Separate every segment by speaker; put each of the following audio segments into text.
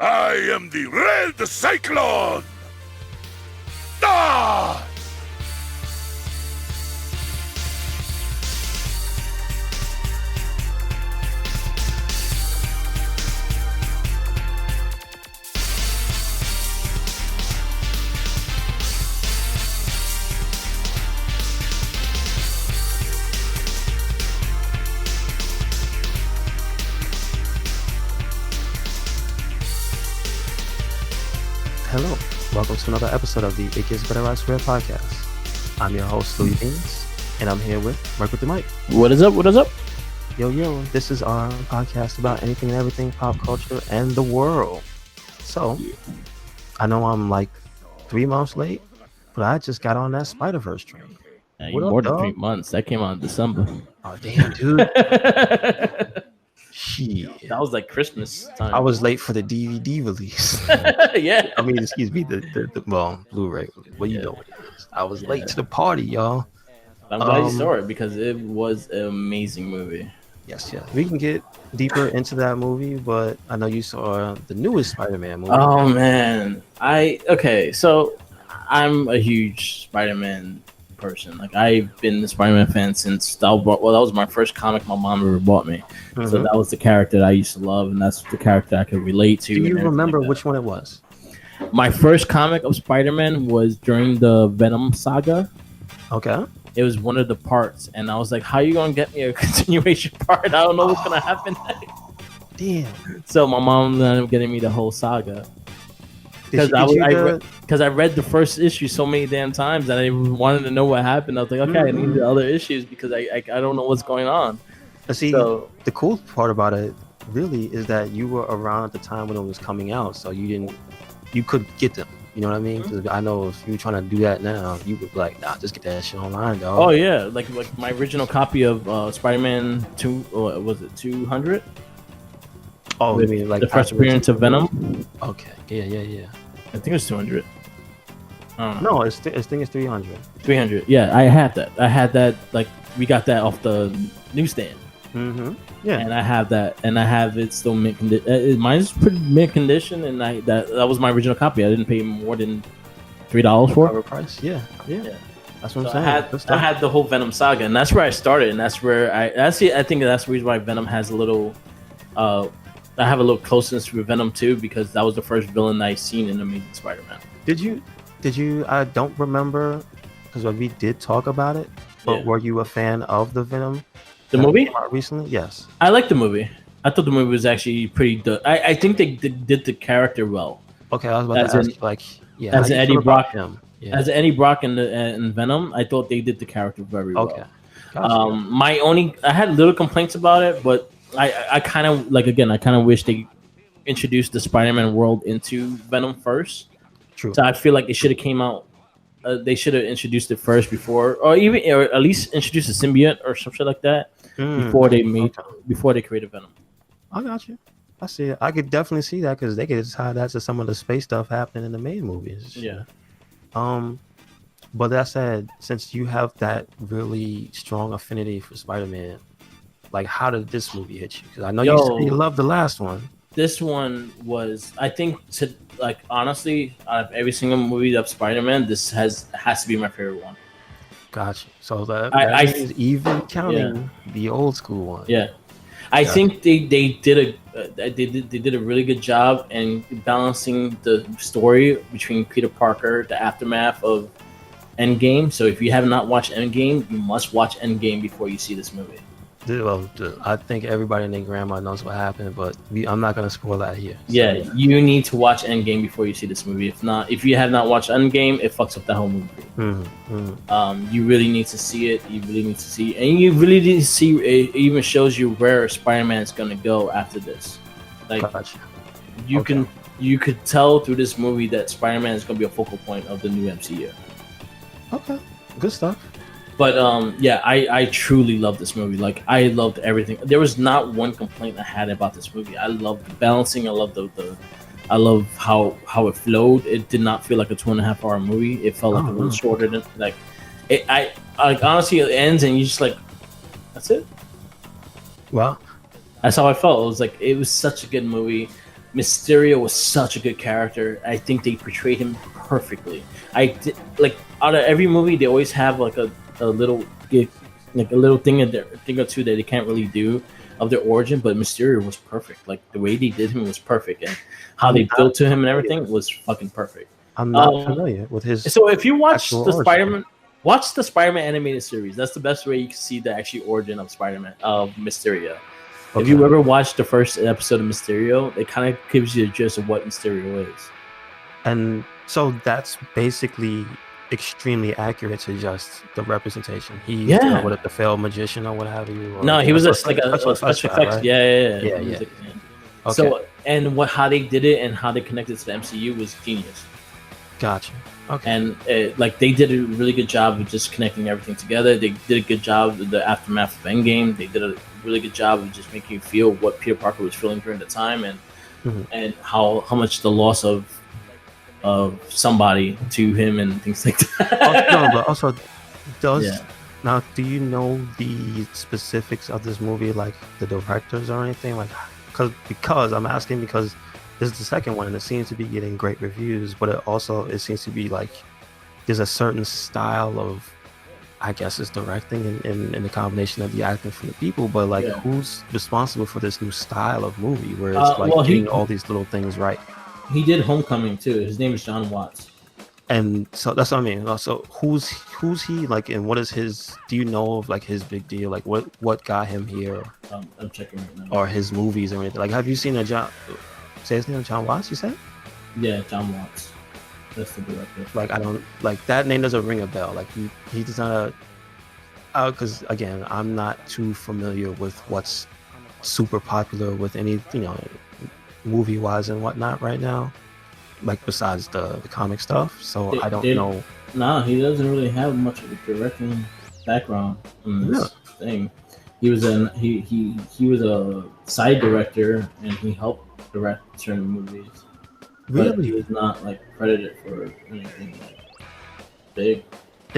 Speaker 1: I am the Red Cyclone! Ah!
Speaker 2: Hello, welcome to another episode of the It Gets Better I Swear podcast. I'm your host, Louis Beans, and I'm here with Merc with the mic.
Speaker 3: What is up? What is up?
Speaker 2: Yo, this is our podcast about anything and everything pop culture and the world. So, I know I'm like 3 months late, but I just got on that Spider-Verse train.
Speaker 3: More than 3 months. That came out in December.
Speaker 2: Oh, damn, dude. Shit.
Speaker 3: That was like Christmas time.
Speaker 2: I was late for the DVD release.
Speaker 3: Yeah.
Speaker 2: I mean, excuse me, the Blu-ray. Well, you know what it is. I was late to the party, y'all.
Speaker 3: I'm glad you saw it because it was an amazing movie.
Speaker 2: Yes. We can get deeper into that movie, but I know you saw the newest Spider-Man movie.
Speaker 3: Oh man. So I'm a huge Spider-Man person. Like I've been a Spider-Man fan since that was my first comic my mom ever bought me. Mm-hmm. So that was the character that I used to love, and that's the character I could relate to.
Speaker 2: Do you remember which one it was?
Speaker 3: My first comic of Spider-Man was during the Venom saga.
Speaker 2: Okay.
Speaker 3: It was one of the parts, and I was like, how you gonna get me a continuation part? I don't know what's gonna happen next.
Speaker 2: Damn.
Speaker 3: So my mom ended up getting me the whole saga. Because I read the first issue so many damn times that I wanted to know what happened. I was like, okay, I need the other issues because I don't know what's going on.
Speaker 2: See, the cool part about it really is that you were around at the time when it was coming out, so you could get them. You know what I mean? Because I know if you were trying to do that now, you would be like, nah, just get that shit online, dog.
Speaker 3: Oh yeah, like my original copy of Spider-Man 2, or was it 200?
Speaker 2: Oh, you mean like
Speaker 3: the first appearance of Venom?
Speaker 2: Okay, yeah.
Speaker 3: I think it was 200.
Speaker 2: No, I think it's 300.
Speaker 3: 300. Yeah, I had that. Like we got that off the newsstand.
Speaker 2: Mm-hmm. Yeah,
Speaker 3: and I have that, and I have it still mint condition. Mine's pretty mint condition, and that was my original copy. I didn't pay more than $3 for it.
Speaker 2: Cover price. Yeah. That's what I'm saying.
Speaker 3: I had the whole Venom saga, and that's where I started, and that's where I think that's the reason why Venom has a little. I have a little closeness with Venom too, because that was the first villain I seen in Amazing Spider-Man.
Speaker 2: Did you? I don't remember because we did talk about it. But were you a fan of the Venom?
Speaker 3: The movie?
Speaker 2: Recently? Yes.
Speaker 3: I liked the movie. I thought the movie was actually pretty good. I think they did the character well.
Speaker 2: Okay, I was about to ask
Speaker 3: as Eddie Brock. As Eddie Brock in Venom, I thought they did the character very well.
Speaker 2: Okay. Gotcha.
Speaker 3: I had little complaints about it, but I kind of wish they introduced the Spider-Man world into Venom first.
Speaker 2: True.
Speaker 3: So I feel like it should have came out. They should have introduced it first before, or at least introduce a symbiote or some shit like that before they created Venom.
Speaker 2: I got you. I see it. I could definitely see that because they could tie that to some of the space stuff happening in the main movies.
Speaker 3: Yeah.
Speaker 2: But that said, since you have that really strong affinity for Spider-Man, like how did this movie hit you? Because I know you said you loved the last one.
Speaker 3: This one was, I think, honestly, out of every single movie of Spider-Man, this has to be my favorite one.
Speaker 2: Gotcha. So that is even counting the old school one.
Speaker 3: Yeah, I think they did a really good job in balancing the story between Peter Parker, the aftermath of Endgame. So if you have not watched Endgame, you must watch Endgame before you see this movie.
Speaker 2: Well, I think everybody and their grandma knows what happened, but I'm not going to spoil that here. So.
Speaker 3: Yeah, you need to watch Endgame before you see this movie. If you have not watched Endgame, it fucks up that whole movie. You really need to see it. And you really need to see it. Even shows you where Spider-Man is going to go after this. Like, gotcha. You could tell through this movie that Spider-Man is going to be a focal point of the new MCU.
Speaker 2: Okay, good stuff.
Speaker 3: But I truly love this movie. Like I loved everything. There was not one complaint I had about this movie. I loved the balancing. I loved I love how it flowed. It did not feel like a 2.5 hour movie. It felt like a little shorter than honestly it ends and you just like, that's it.
Speaker 2: Well,
Speaker 3: that's how I felt. It was such a good movie. Mysterio was such a good character. I think they portrayed him perfectly. Like out of every movie, they always have like a little like a little thing or two that they can't really do of their origin. But Mysterio was perfect. Like the way they did him was perfect, and how they built to him and everything was fucking perfect.
Speaker 2: I'm not familiar with his.
Speaker 3: So if you watch the
Speaker 2: origin.
Speaker 3: Spider-Man. Watch the Spider-Man animated series. That's the best way you can see the actual origin of Spider-Man, of Mysterio. Okay. If you ever watched the first episode of Mysterio, it kind of gives you a gist of what Mysterio is.
Speaker 2: And so that's basically extremely accurate to just the representation. He's the failed magician or what have you.
Speaker 3: No, he was like a special effects. Right? Yeah.
Speaker 2: Okay.
Speaker 3: So, and how they did it and how they connected to the MCU was genius.
Speaker 2: Gotcha. Okay.
Speaker 3: And they did a really good job of just connecting everything together. They did a good job with the aftermath of Endgame. They did a really good job of just making you feel what Peter Parker was feeling during the time, and how much the loss of somebody to him and things like that.
Speaker 2: But also now, do you know the specifics of this movie, like the directors or anything? Like, because I'm asking because this is the second one, and it seems to be getting great reviews, but it seems to be like there's a certain style of, I guess, it's directing and the combination of the acting from the people, but like who's responsible for this new style of movie where it's getting all these little things right?
Speaker 3: He did Homecoming too. His name is John Watts.
Speaker 2: And so that's what I mean. So who's he like, and what is his? Do you know of like his big deal? Like what got him here?
Speaker 3: I'm checking right now.
Speaker 2: Or his movies or anything? Like, have you seen say his name, John Watts? You said?
Speaker 3: Yeah, John Watts. That's the director.
Speaker 2: Like, I don't like that name doesn't ring a bell. Like he's not because again, I'm not too familiar with what's super popular with any movie wise and whatnot right now. Like besides the comic stuff, so I don't know.
Speaker 3: No, he doesn't really have much of a directing background in this thing. He was he was a side director and he helped direct certain movies.
Speaker 2: Really?
Speaker 3: But he was not like credited for anything like big.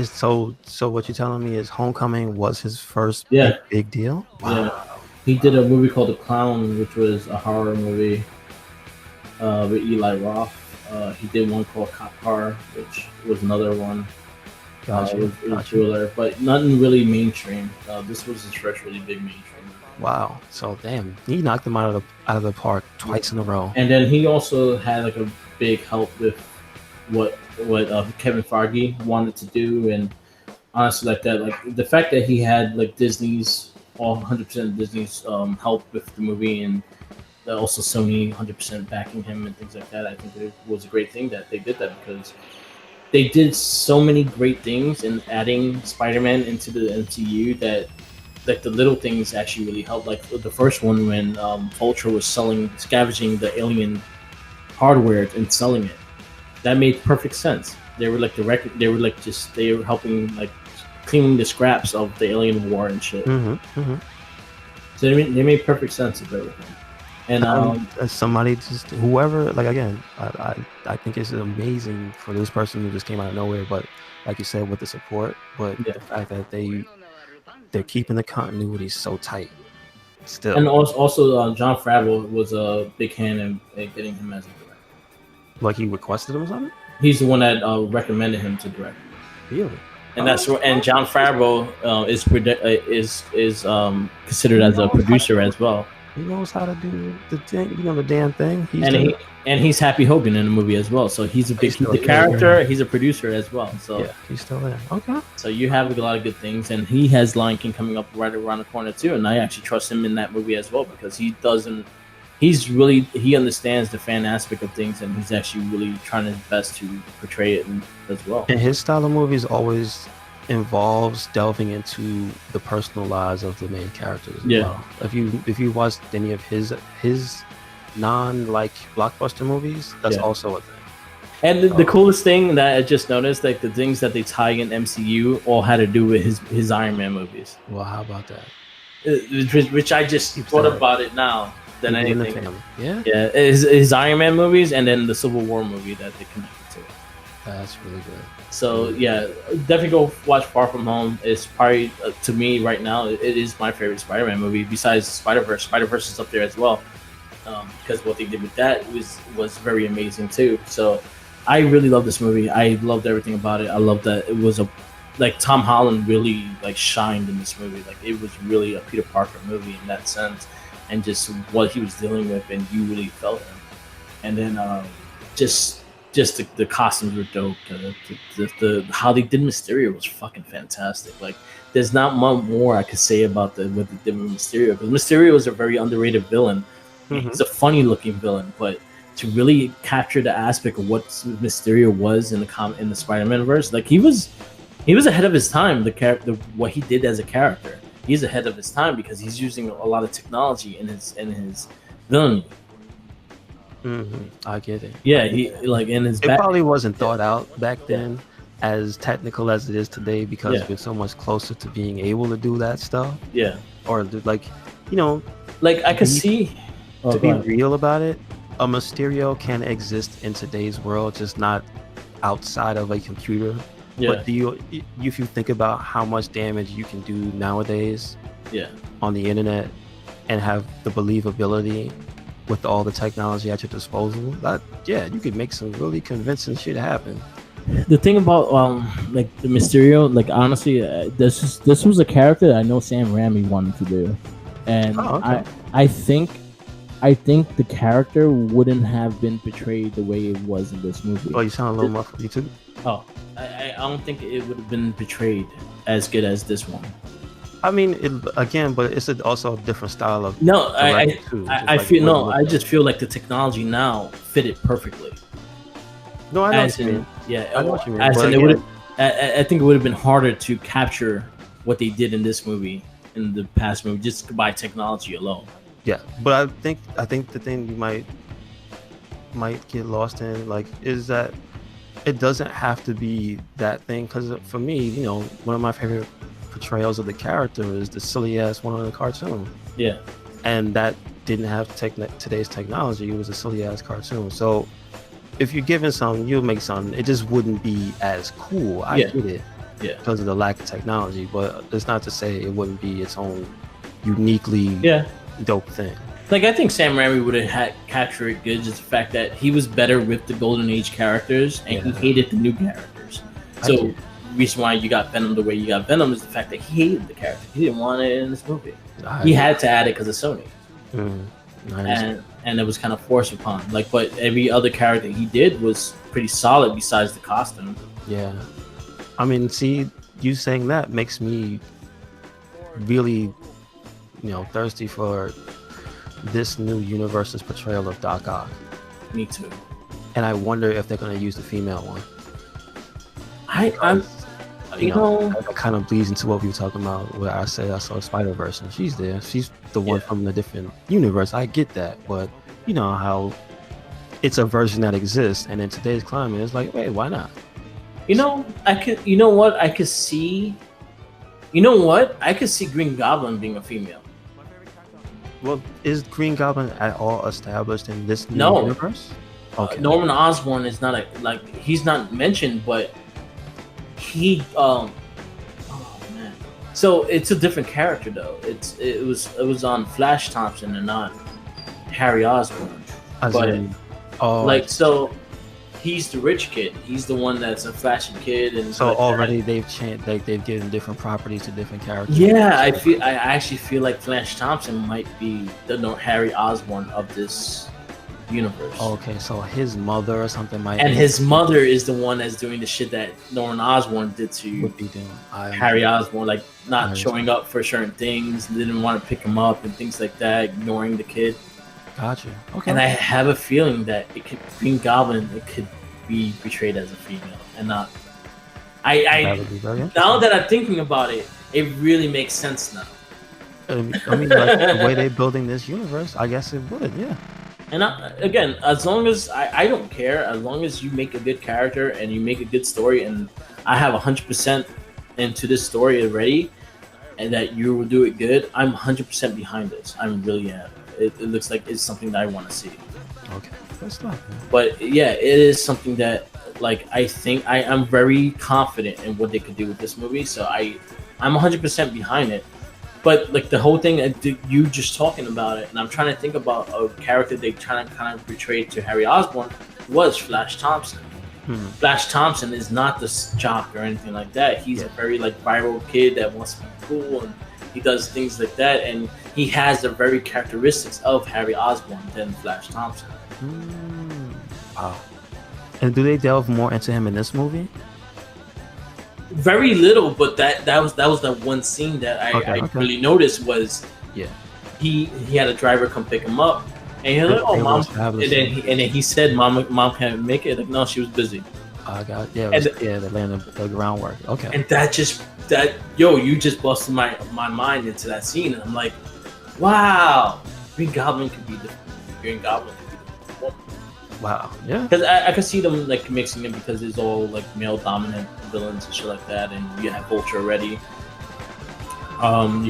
Speaker 2: So what you're telling me is Homecoming was his first big deal? Wow.
Speaker 3: Yeah. He did a movie called The Clown, which was a horror movie with Eli Roth. He did one called Cop Car, which was another one. It was thriller, but nothing really mainstream. This was his first really big mainstream.
Speaker 2: Wow! So damn, he knocked them out of the park twice in a row.
Speaker 3: And then he also had like a big help with what Kevin Feige wanted to do, and honestly, like that, like the fact that he had like Disney's 100% of Disney's help with the movie, and also Sony 100% backing him and things like that. I think it was a great thing that they did that because they did so many great things in adding Spider-Man into the MCU that like the little things actually really helped. Like the first one when Vulture was scavenging the alien hardware and selling it, that made perfect sense. They were like they were helping like cleaning the scraps of the alien war and shit. So they made perfect sense of everything. And
Speaker 2: as somebody just whoever, like again, I think it's amazing for this person who just came out of nowhere, but like you said, with the support, but the fact that they're keeping the continuity so tight still.
Speaker 3: And also John Favreau was a big hand in getting him as a director.
Speaker 2: Like he requested him or something?
Speaker 3: He's the one that recommended him to direct.
Speaker 2: Really?
Speaker 3: And John Favreau is considered as a producer as well.
Speaker 2: He knows how to do the thing, the damn thing.
Speaker 3: He's Happy Hogan in the movie as well. So he's the character. He's a producer as well. So
Speaker 2: yeah, he's still there. Okay.
Speaker 3: So you have a lot of good things, and he has Lion King coming up right around the corner too. And I actually trust him in that movie as well because he understands the fan aspect of things, and he's actually really trying his best to portray it as well.
Speaker 2: And his style of movies always involves delving into the personal lives of the main characters. Well. If you watched any of his non-like blockbuster movies, that's also a thing.
Speaker 3: And the coolest thing that I just noticed, like the things that they tie in MCU all had to do with his Iron Man movies.
Speaker 2: Well, how about that?
Speaker 3: Which I just thought about it now than anything.
Speaker 2: Yeah,
Speaker 3: his Iron Man movies and then the Civil War movie that they connected to.
Speaker 2: That's really good.
Speaker 3: So yeah, definitely go watch Far From Home. It's probably to me right now, it is my favorite Spider-Man movie besides Spider-Verse. Spider-Verse is up there as well. because what they did with that was very amazing too. So I really love this movie. I loved everything about it. I loved that it was like Tom Holland really like shined in this movie. Like it was really a Peter Parker movie in that sense, and just what he was dealing with, and you really felt him. And then just the costumes were dope. The how they did Mysterio was fucking fantastic. Like there's not much more I could say about what they did with Mysterio, because Mysterio is a very underrated villain. Mm-hmm. He's a funny looking villain, but to really capture the aspect of what Mysterio was in the Spider-Man verse, like he was ahead of his time. What he did as a character, he's ahead of his time because he's using a lot of technology in his villainy.
Speaker 2: Mm-hmm. I get it.
Speaker 3: Yeah, he like in his.
Speaker 2: It probably wasn't thought out back then as technical as it is today, because we're so much closer to being able to do that stuff.
Speaker 3: Yeah.
Speaker 2: Or like, you know,
Speaker 3: like I could see.
Speaker 2: To be real about it, a Mysterio can exist in today's world, just not outside of a computer. Yeah. But if you think about how much damage you can do nowadays, on the internet, and have the believability with all the technology at your disposal, you could make some really convincing shit happen.
Speaker 3: The thing about like the Mysterio, like honestly, this was a character that I know Sam Raimi wanted to do, and I think the character wouldn't have been portrayed the way it was in this movie.
Speaker 2: Oh, you sound a little muffled too.
Speaker 3: Oh, I don't think it would have been portrayed as good as this one.
Speaker 2: I mean, but it's also a different style of.
Speaker 3: No, I just feel like the technology now fit it perfectly.
Speaker 2: No, I know what you mean.
Speaker 3: Yeah,
Speaker 2: I know what you mean.
Speaker 3: I think it would have been harder to capture what they did in this movie, in the past movie, just by technology alone.
Speaker 2: Yeah, but I think the thing you might get lost in, like, is that it doesn't have to be that thing. Because for me, you know, one of my favorite portrayals of the character is the silly ass one on the cartoon.
Speaker 3: Yeah,
Speaker 2: and that didn't have today's technology. It was a silly ass cartoon. So if you're given something, you'll make something. It just wouldn't be as cool. I get it. Yeah, because of the lack of technology. But it's not to say it wouldn't be its own uniquely dope thing.
Speaker 3: Like I think Sam Raimi would have had captured it good, just the fact that he was better with the Golden Age characters and he hated the new characters. So the reason why you got Venom the way you got Venom is the fact that he hated the character. He didn't want it in this movie. He had to add it because of Sony. And it was kind of forced upon. Like, but every other character he did was pretty solid besides the costume.
Speaker 2: Yeah. I mean, see, you saying that makes me really, you know, thirsty for this new universe's portrayal of Doc Ock.
Speaker 3: Me too.
Speaker 2: And I wonder if they're going to use the female one.
Speaker 3: I'm you know,
Speaker 2: that kind of bleeds into what we were talking about, where I said I saw Spider-Verse and she's there. She's the one from the different universe. I get that, but you know how it's a version that exists, and in today's climate, it's like, wait, why not?
Speaker 3: You know, I could see Green Goblin being a female.
Speaker 2: Well, is Green Goblin at all established in this new universe?
Speaker 3: Okay. Norman Osborn is not he's not mentioned, but he oh man. So it's a different character though. It was on Flash Thompson and not Harry Osborn. So he's the rich kid. He's the one that's a flashy kid, and
Speaker 2: so already they've changed. Like they've given different properties to different characters.
Speaker 3: Yeah, I actually feel like Flash Thompson might be the Harry Osborn of this universe.
Speaker 2: Okay, so his mother or something might.
Speaker 3: And his mother is the one that's doing the shit that Norman Osborn did to Harry Osborn, like not showing up for certain things, didn't want to pick him up and things like that, ignoring the kid.
Speaker 2: Gotcha. Okay.
Speaker 3: And I have a feeling that Green Goblin could be portrayed as a female and not. Now that I'm thinking about it, it really makes sense now.
Speaker 2: I mean, like the way they're building this universe, I guess it would, yeah.
Speaker 3: And again, as long as I don't care, as long as you make a good character and you make a good story, and I have 100% into this story already, and that you will do it good, I'm 100% behind this. I really am. It looks like it's something that I want to see.
Speaker 2: Okay, that's not.
Speaker 3: But yeah, it is something that, like, I think I'm very confident in what they could do with this movie. So I'm 100% behind it. But like the whole thing, you just talking about it, and I'm trying to think about a character they trying to kind of portray to Harry Osborn was Flash Thompson. Flash Thompson is not this jock or anything like that. He's a very like viral kid that wants to be cool, and he does things like that, and he has the very characteristics of Harry Osborn than Flash Thompson.
Speaker 2: Wow. And do they delve more into him in this movie?
Speaker 3: Very little, but that was the one scene that I really noticed was he had a driver come pick him up, and he was like, "Oh, mom," and then he said, "Mom can't make it." Like, no, she was busy.
Speaker 2: I got they laying the groundwork. Okay,
Speaker 3: and you just busted my mind into that scene, and I'm like, wow, Green Goblin could be the Green Goblin.
Speaker 2: Wow, yeah.
Speaker 3: Because I could see them like mixing it because it's all like male dominant villains and shit like that, and you have Vulture already.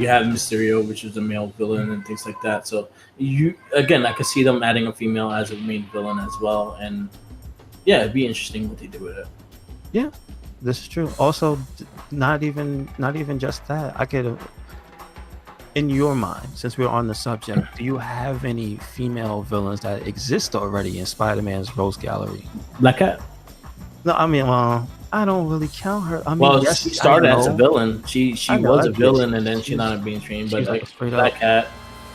Speaker 3: You have Mysterio, which is a male villain, and things like that. So I could see them adding a female as a main villain as well, and yeah, it'd be interesting what they do with it.
Speaker 2: Yeah, this is true. Also, not even just that. I could. In your mind, since we're on the subject, do you have any female villains that exist already in Spider-Man's Rose Gallery?
Speaker 3: Black Cat?
Speaker 2: No, I mean, I don't really count her. I mean,
Speaker 3: well, yes, she started as a villain. She was a villain, and then she not being trained. But like Black Cat,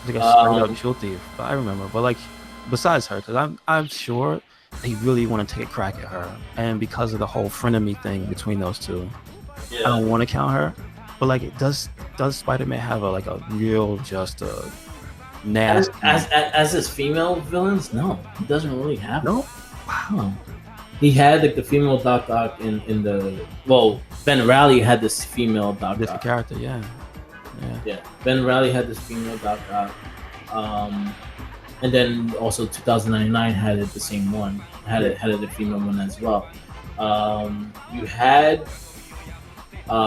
Speaker 2: like a straight up jewel thief. I remember, but like besides her, because I'm sure they really want to take a crack at her, and because of the whole frenemy thing between those two, I don't want to count her. But like, does Spider-Man have a real just a nasty
Speaker 3: as his female villains? No, he doesn't really have.
Speaker 2: No, wow.
Speaker 3: He had like the female Doc Ock in the Ben Reilly had this female Doc
Speaker 2: Ock. Character, yeah.
Speaker 3: Ben Reilly had this female Doc Ock, and then also 2099 had it the same one. Had it the female one as well. You had.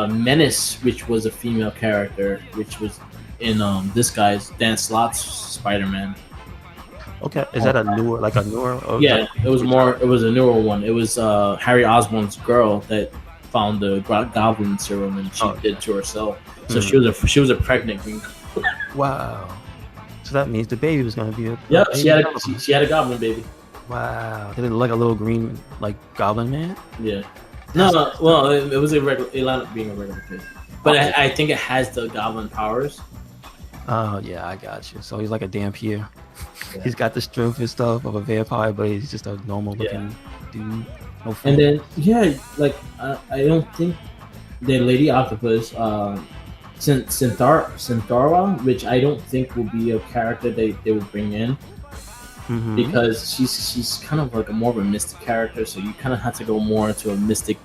Speaker 3: Menace, which was a female character, which was in this guy's Dan Slott's Spider-Man.
Speaker 2: Okay, is that a newer?
Speaker 3: Yeah, it was a newer one. It was Harry Osborn's girl that found the Goblin serum and she did it to herself. So she was a pregnant Green Goblin.
Speaker 2: Wow. So that means the baby was going to be a
Speaker 3: she had a Goblin baby.
Speaker 2: Wow. Did it look like a little green Goblin man?
Speaker 3: Yeah. No. Well, it was a regular. It ended up being a regular kid, but I think it has the Goblin powers.
Speaker 2: Oh yeah, I got you. So he's like a Dampier. Yeah. He's got the strength and stuff of a vampire, but he's just a normal looking dude. No fun.
Speaker 3: And then I don't think the Lady Octopus, Centaura, which I don't think will be a character they would bring in. Mm-hmm. Because she's kind of like more of a mystic character, so you kind of have to go more into a mystic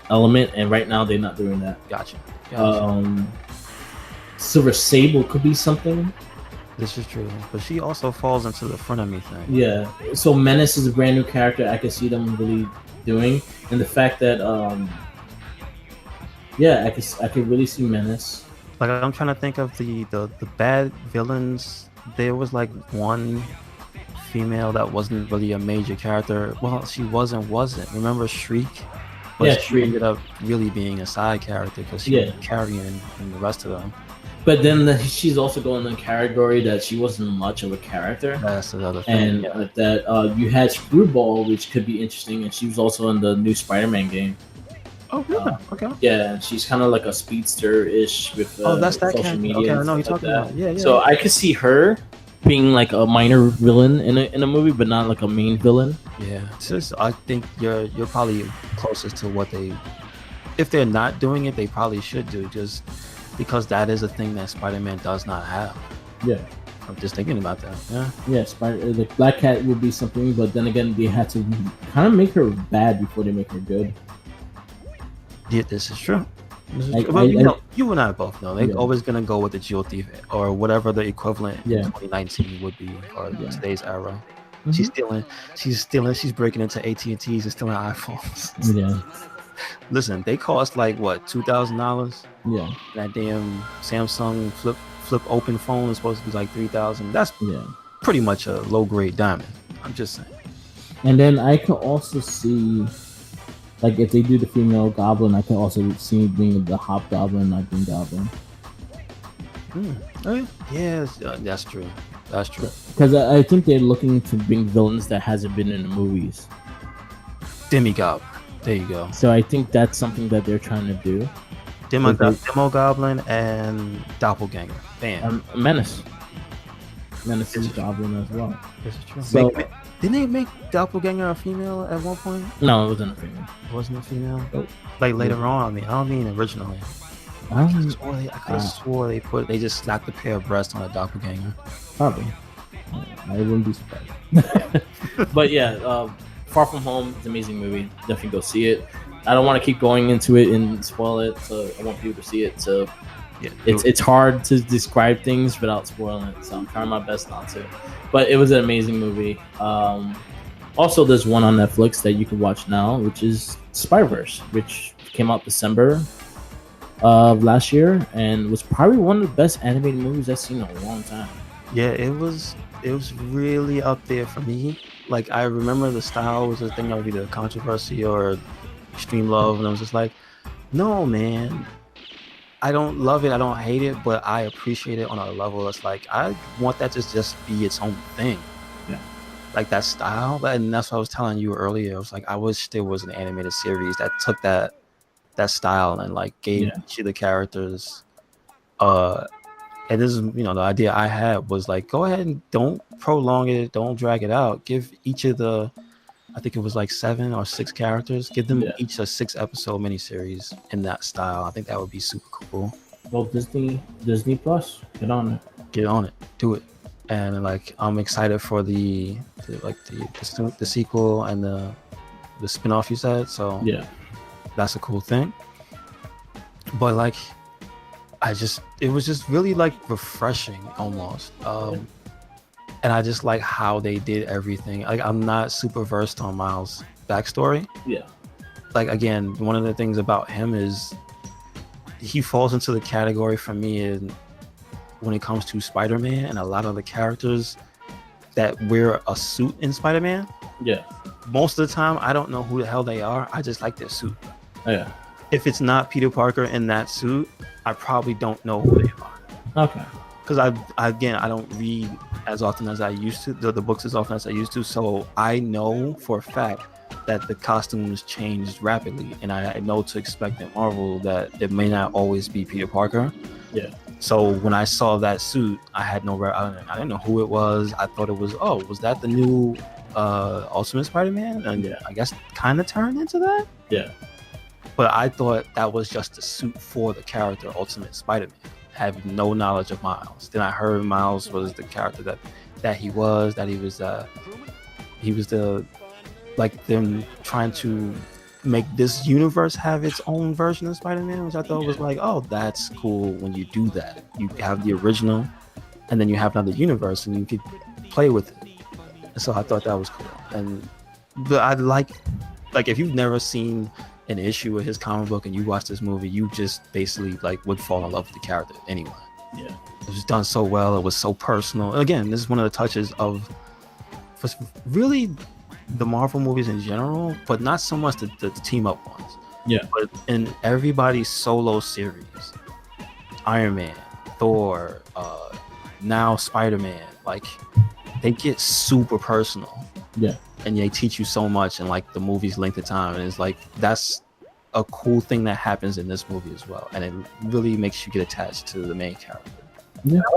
Speaker 3: element, and right now they're not doing that.
Speaker 2: Gotcha.
Speaker 3: Silver Sable could be something.
Speaker 2: This is true, but she also falls into the frenemy thing.
Speaker 3: Yeah. So Menace is a brand new character I could see them really doing, and the fact that I could really see Menace.
Speaker 2: Like I'm trying to think of the bad villains. There was like one female that wasn't really a major character. Well, she wasn't. Remember Shriek? But Shriek ended up really being a side character because she was carrying the rest of them.
Speaker 3: But then she's also going in the category that she wasn't much of a character.
Speaker 2: That's another thing.
Speaker 3: And that you had Screwball, which could be interesting, and she was also in the new Spider-Man game.
Speaker 2: Oh, yeah. Okay.
Speaker 3: Yeah, she's kind of like a speedster-ish with
Speaker 2: that's that
Speaker 3: social media.
Speaker 2: Okay, I know you're talking about. Yeah.
Speaker 3: So I could see her being like a minor villain in a movie, but not like a main villain.
Speaker 2: Yeah, I think you're probably closest to what they. If they're not doing it, they probably should do, just because that is a thing that Spider-Man does not have.
Speaker 3: Yeah,
Speaker 2: I'm just thinking about that.
Speaker 3: Yeah. The Black Cat would be something, but then again, they had to kind of make her bad before they make her good.
Speaker 2: Yeah, this is true. You and I both know they're always gonna go with the Jewel Thief or whatever the equivalent in 2019 would be, or today's era. Mm-hmm. She's stealing. She's breaking into AT&Ts and stealing iPhones.
Speaker 3: Yeah.
Speaker 2: Listen, they cost like what, $2,000?
Speaker 3: Yeah.
Speaker 2: That damn Samsung flip open phone is supposed to be like $3,000. That's pretty much a low grade diamond. I'm just saying.
Speaker 3: And then I can also see. Like, if they do the female Goblin, I can also see being the Hobgoblin, not Green Goblin.
Speaker 2: Oh yeah, yes, that's true. That's true.
Speaker 3: Because I think they're looking to bring villains that hasn't been in the movies.
Speaker 2: Demigod. There you go.
Speaker 3: So I think that's something that they're trying to do.
Speaker 2: Demogoblin and Doppelganger. Bam.
Speaker 3: Menace. Menace is Goblin as well.
Speaker 2: This is true.
Speaker 3: So,
Speaker 2: didn't they make Doppelganger a female at one point?
Speaker 3: no, it wasn't a female.
Speaker 2: It wasn't a female?
Speaker 3: Nope.
Speaker 2: Like later on, I don't mean originally. I could have swore they just slapped a pair of breasts on a Doppelganger.
Speaker 3: Probably. I wouldn't be surprised. But yeah, Far From Home is an amazing movie. Definitely go see it. I don't want to keep going into it and spoil it, so I want people to see it. So yeah, it's hard to describe things without spoiling it, so I'm trying my best not to. But it was an amazing movie. Also, there's one on Netflix that you can watch now, which is Spider-Verse, which came out December of last year and was probably one of the best animated movies I've seen in a long time.
Speaker 2: Yeah, it was really up there for me. Like, I remember the style was a thing that would be the controversy or extreme love, and I was just like, no, man, I don't love it, I don't hate it, but I appreciate it on a level that's like, I want that to just be its own thing.
Speaker 3: Yeah.
Speaker 2: Like that style, and that's what I was telling you earlier. I was like, I wish there was an animated series that took that style and like gave each of the characters and this is, the idea I had was like, go ahead and don't prolong it, don't drag it out. Give each of the, I think it was like 7 or 6 characters, give them each a 6-episode miniseries in that style. I think that would be super cool.
Speaker 3: Well, Disney Plus, get on it,
Speaker 2: do it. And like, I'm excited for the sequel and the spinoff you said. So
Speaker 3: yeah,
Speaker 2: that's a cool thing. But like, it was just really like refreshing almost. And I just like how they did everything. Like, I'm not super versed on Miles' backstory.
Speaker 3: Yeah.
Speaker 2: Like, again, one of the things about him is he falls into the category for me when it comes to Spider-Man and a lot of the characters that wear a suit in Spider-Man.
Speaker 3: Yeah.
Speaker 2: Most of the time, I don't know who the hell they are. I just like their suit.
Speaker 3: Oh, yeah.
Speaker 2: If it's not Peter Parker in that suit, I probably don't know who they are.
Speaker 3: Okay.
Speaker 2: Because I don't read as often as I used to, the books as often as I used to, so I know for a fact that the costumes changed rapidly, and I know to expect in Marvel that it may not always be Peter Parker.
Speaker 3: Yeah.
Speaker 2: So when I saw that suit, I had I didn't know who it was. I thought it was, was that the new Ultimate Spider-Man? And I guess kind of turned into that.
Speaker 3: Yeah.
Speaker 2: But I thought that was just a suit for the character Ultimate Spider-Man. I have no knowledge of Miles. Then I heard Miles was the character that he was the, like, them trying to make this universe have its own version of Spider-Man, which I thought was like, oh, that's cool when you do that. You have the original, and then you have another universe, and you could play with it. And so I thought that was cool. But I like if you've never seen an issue of his comic book and you watch this movie, you just basically like would fall in love with the character anyway.
Speaker 3: Yeah.
Speaker 2: It was done so well. It was so personal. And again, this is one of the touches of really the Marvel movies in general, but not so much the team up ones.
Speaker 3: Yeah.
Speaker 2: But in everybody's solo series, Iron Man, Thor, now Spider-Man, like, they get super personal.
Speaker 3: Yeah.
Speaker 2: And they teach you so much in like the movie's length of time, and it's like that's a cool thing that happens in this movie as well, and it really makes you get attached to the main character.
Speaker 3: Yeah,
Speaker 2: I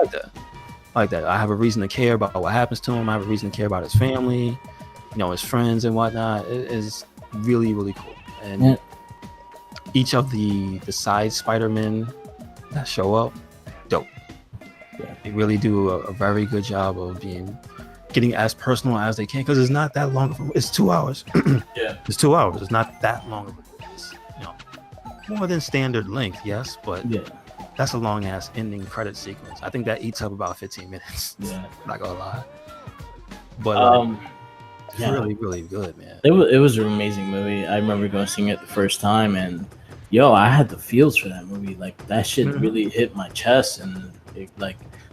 Speaker 2: like that. I have a reason to care about what happens to him. I have a reason to care about his family, his friends and whatnot. It is really, really cool. And each of the side Spider-Men that show up, dope. Yeah, they really do a very good job of getting as personal as they can, because it's not that long. It's 2 hours.
Speaker 3: Yeah,
Speaker 2: it's 2 hours. It's not that long. It's, more than standard length, yes, but that's a long ass ending credit sequence. I think that eats up about 15 minutes.
Speaker 3: Yeah,
Speaker 2: not gonna lie. But it's really, really good, man.
Speaker 3: It was an amazing movie. I remember going seeing it the first time, and I had the feels for that movie. Like, that shit really hit my chest, and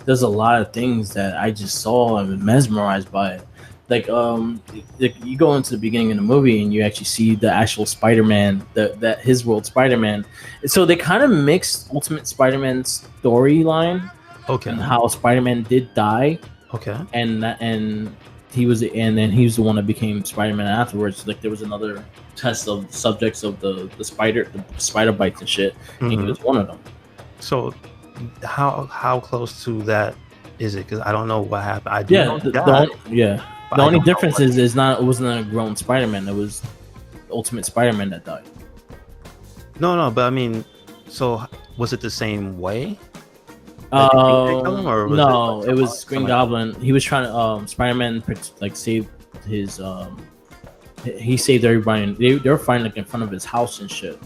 Speaker 3: there's a lot of things that I just saw and was mesmerized by it. Like, you go into the beginning of the movie and you actually see the actual Spider-Man, that his world Spider-Man. So they kind of mixed Ultimate Spider-Man's storyline
Speaker 2: Okay.
Speaker 3: And how Spider-Man did die,
Speaker 2: Okay.
Speaker 3: and he was the one that became Spider-Man afterwards. Like there was another test of subjects of the spider bites and shit, and he was one of them.
Speaker 2: So, how close to that is it? Because I don't know what happened. I do know
Speaker 3: The only difference is it wasn't a grown Spider-Man. It was Ultimate Spider-Man that died.
Speaker 2: No, but I mean, so was it the same way?
Speaker 3: No, it was Green Goblin. He was trying to Spider-Man like save his he saved everybody. They were fighting like in front of his house and shit.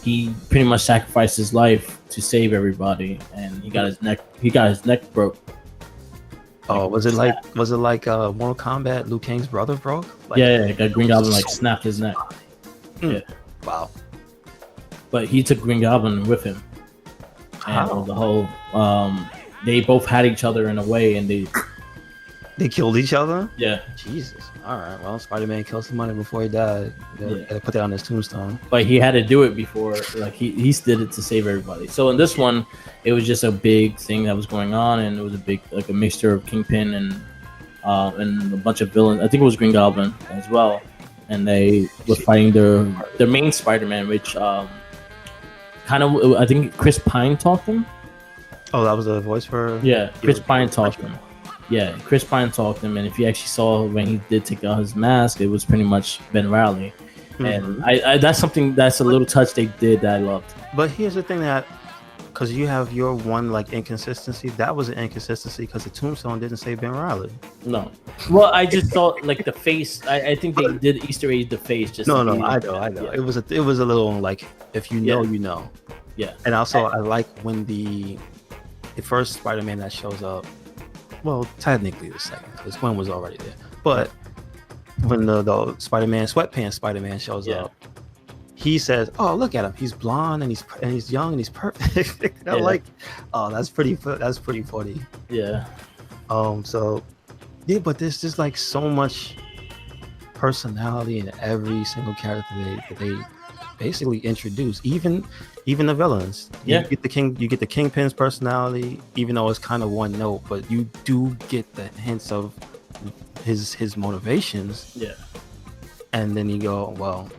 Speaker 3: He pretty much sacrificed his life to save everybody, and he got his neck broke.
Speaker 2: Oh, was it like Mortal Kombat? Liu Kang's brother broke?
Speaker 3: Green Goblin like snapped his neck. Yeah.
Speaker 2: Wow.
Speaker 3: But he took Green Goblin with him. And the whole they both had each other in a way, and
Speaker 2: they killed each other.
Speaker 3: Yeah.
Speaker 2: Jesus. All right. Well, Spider-Man killed somebody before he died. They put that on his tombstone.
Speaker 3: But he had to do it before, like he did it to save everybody. So in this one, it was just a big thing that was going on, and it was a mixture of Kingpin and a bunch of villains. I think it was Green Goblin as well, and they were fighting their main Spider-Man, which kind of I think Chris Pine taught them.
Speaker 2: Oh, that was the voice for.
Speaker 3: Yeah, Chris Pine taught them. Yeah, Chris Pine talked him, and if you actually saw when he did take out his mask, it was pretty much Ben Reilly, and I that's a little touch they did that I loved.
Speaker 2: But here's the thing because you have your one like inconsistency, that was an inconsistency because the tombstone didn't say Ben Reilly.
Speaker 3: No, well, I just thought like the face. I think they did Easter egg the face. Just
Speaker 2: I know. Yeah. It was a little like if you know, you know.
Speaker 3: Yeah,
Speaker 2: and also I like when the first Spider-Man that shows up. Well, technically the second, because Gwen was already there. But when the Spider-Man sweatpants Spider-Man shows up, he says, "Oh, look at him! He's blonde and he's young and he's perfect." Like, oh, that's pretty funny.
Speaker 3: Yeah.
Speaker 2: So, yeah, but there's just like so much personality in every single character that they basically introduce. Even the villains. You get the Kingpin's personality, even though it's kind of one note, but you do get the hints of his motivations.
Speaker 3: Yeah.
Speaker 2: And then you go, well,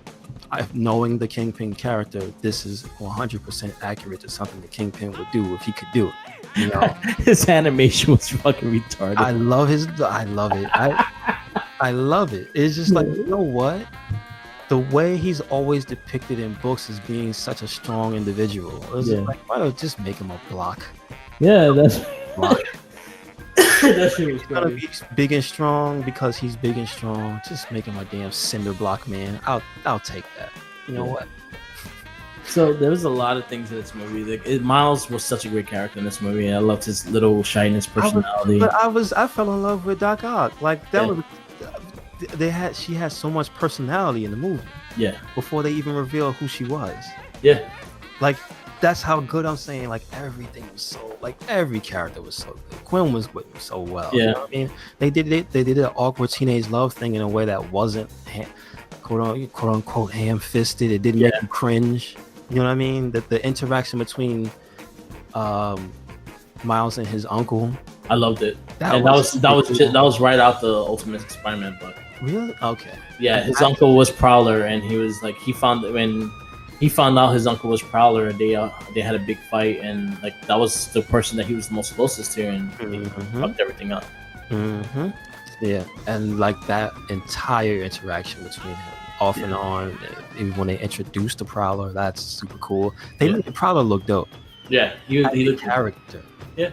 Speaker 2: knowing the Kingpin character, this is 100% accurate to something the Kingpin would do if he could do it. You know?
Speaker 3: His animation was fucking retarded.
Speaker 2: I love it. I love it. It's just like, you know what? The way he's always depicted in books as being such a strong individual. It's like, why don't just make him a block?
Speaker 3: Yeah, that's
Speaker 2: block.
Speaker 3: That shit was
Speaker 2: He's gonna be big and strong because he's big and strong. Just make him a damn cinder block, man. I'll take that. You know what?
Speaker 3: So there was a lot of things in this movie. Like, Miles was such a great character in this movie, and I loved his little shyness personality.
Speaker 2: I fell in love with Doc Ock. Like that was. She had so much personality in the movie. Yeah. Before they even revealed who she was. Yeah. Like that's how good I'm saying. Like everything was so. Like every character was so good. Quinn was with so well. Yeah. You know what I mean, they did an awkward teenage love thing in a way that wasn't quote unquote ham-fisted. It didn't make you cringe. You know what I mean? The interaction between Miles and his uncle.
Speaker 3: I loved it. That was right out the Ultimate Spider-Man book.
Speaker 2: Really? Okay.
Speaker 3: Yeah, his uncle was Prowler, and he was like when he found out his uncle was Prowler, they had a big fight, and like that was the person that he was the most closest to, and he fucked everything up.
Speaker 2: Mm-hmm. Yeah, and like that entire interaction between him, off and on, even when they introduced the Prowler, that's super cool. They made the Prowler look dope.
Speaker 3: Yeah, he
Speaker 2: looked character.
Speaker 3: Yeah.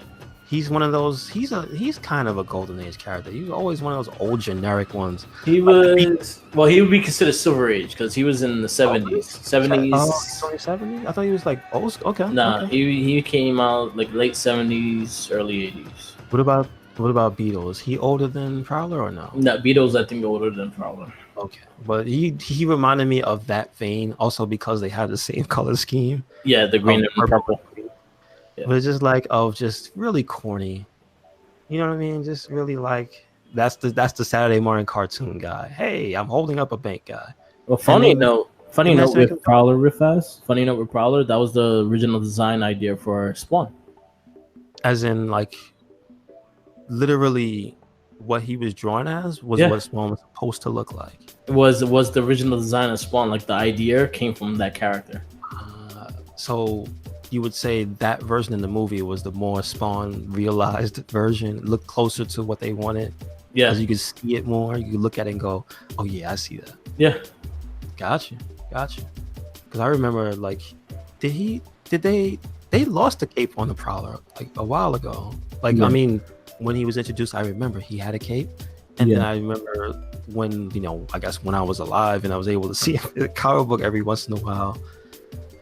Speaker 2: He's one of those. He's kind of a golden age character. He's always one of those old generic ones.
Speaker 3: He was he would be considered Silver Age because he was in the 70s. 70s.
Speaker 2: Oh, he's only 70? I thought he was like old. Okay.
Speaker 3: Nah, okay. He came out like late 70s, early 80s.
Speaker 2: What about Beetle? Is he older than Prowler or no?
Speaker 3: No, Beetle's I think older than Prowler.
Speaker 2: Okay, but he reminded me of that vein also because they had the same color scheme.
Speaker 3: Yeah, the green and purple.
Speaker 2: Yeah. But it's just just really corny. You know what I mean? Just really like that's the Saturday morning cartoon guy. Hey, I'm holding up a bank guy.
Speaker 3: Well, funny note, Funny
Speaker 2: Didn't
Speaker 3: note
Speaker 2: that
Speaker 3: with Prowler, Funny note with Prowler, that was the original design idea for Spawn.
Speaker 2: As in, like, literally, what he was drawn as was what Spawn was supposed to look like.
Speaker 3: It was the original design of Spawn. Like the idea came from that character.
Speaker 2: So you would say that version in the movie was the more Spawn realized version, looked closer to what they wanted.
Speaker 3: Yeah,
Speaker 2: because you could see it more. You could look at it and go, "Oh yeah, I see that."
Speaker 3: Yeah,
Speaker 2: gotcha. Because I remember, like, they lost the cape on the Prowler like a while ago. Like, I mean, when he was introduced, I remember he had a cape, and then I remember when, you know, I guess when I was alive and I was able to see the comic book every once in a while,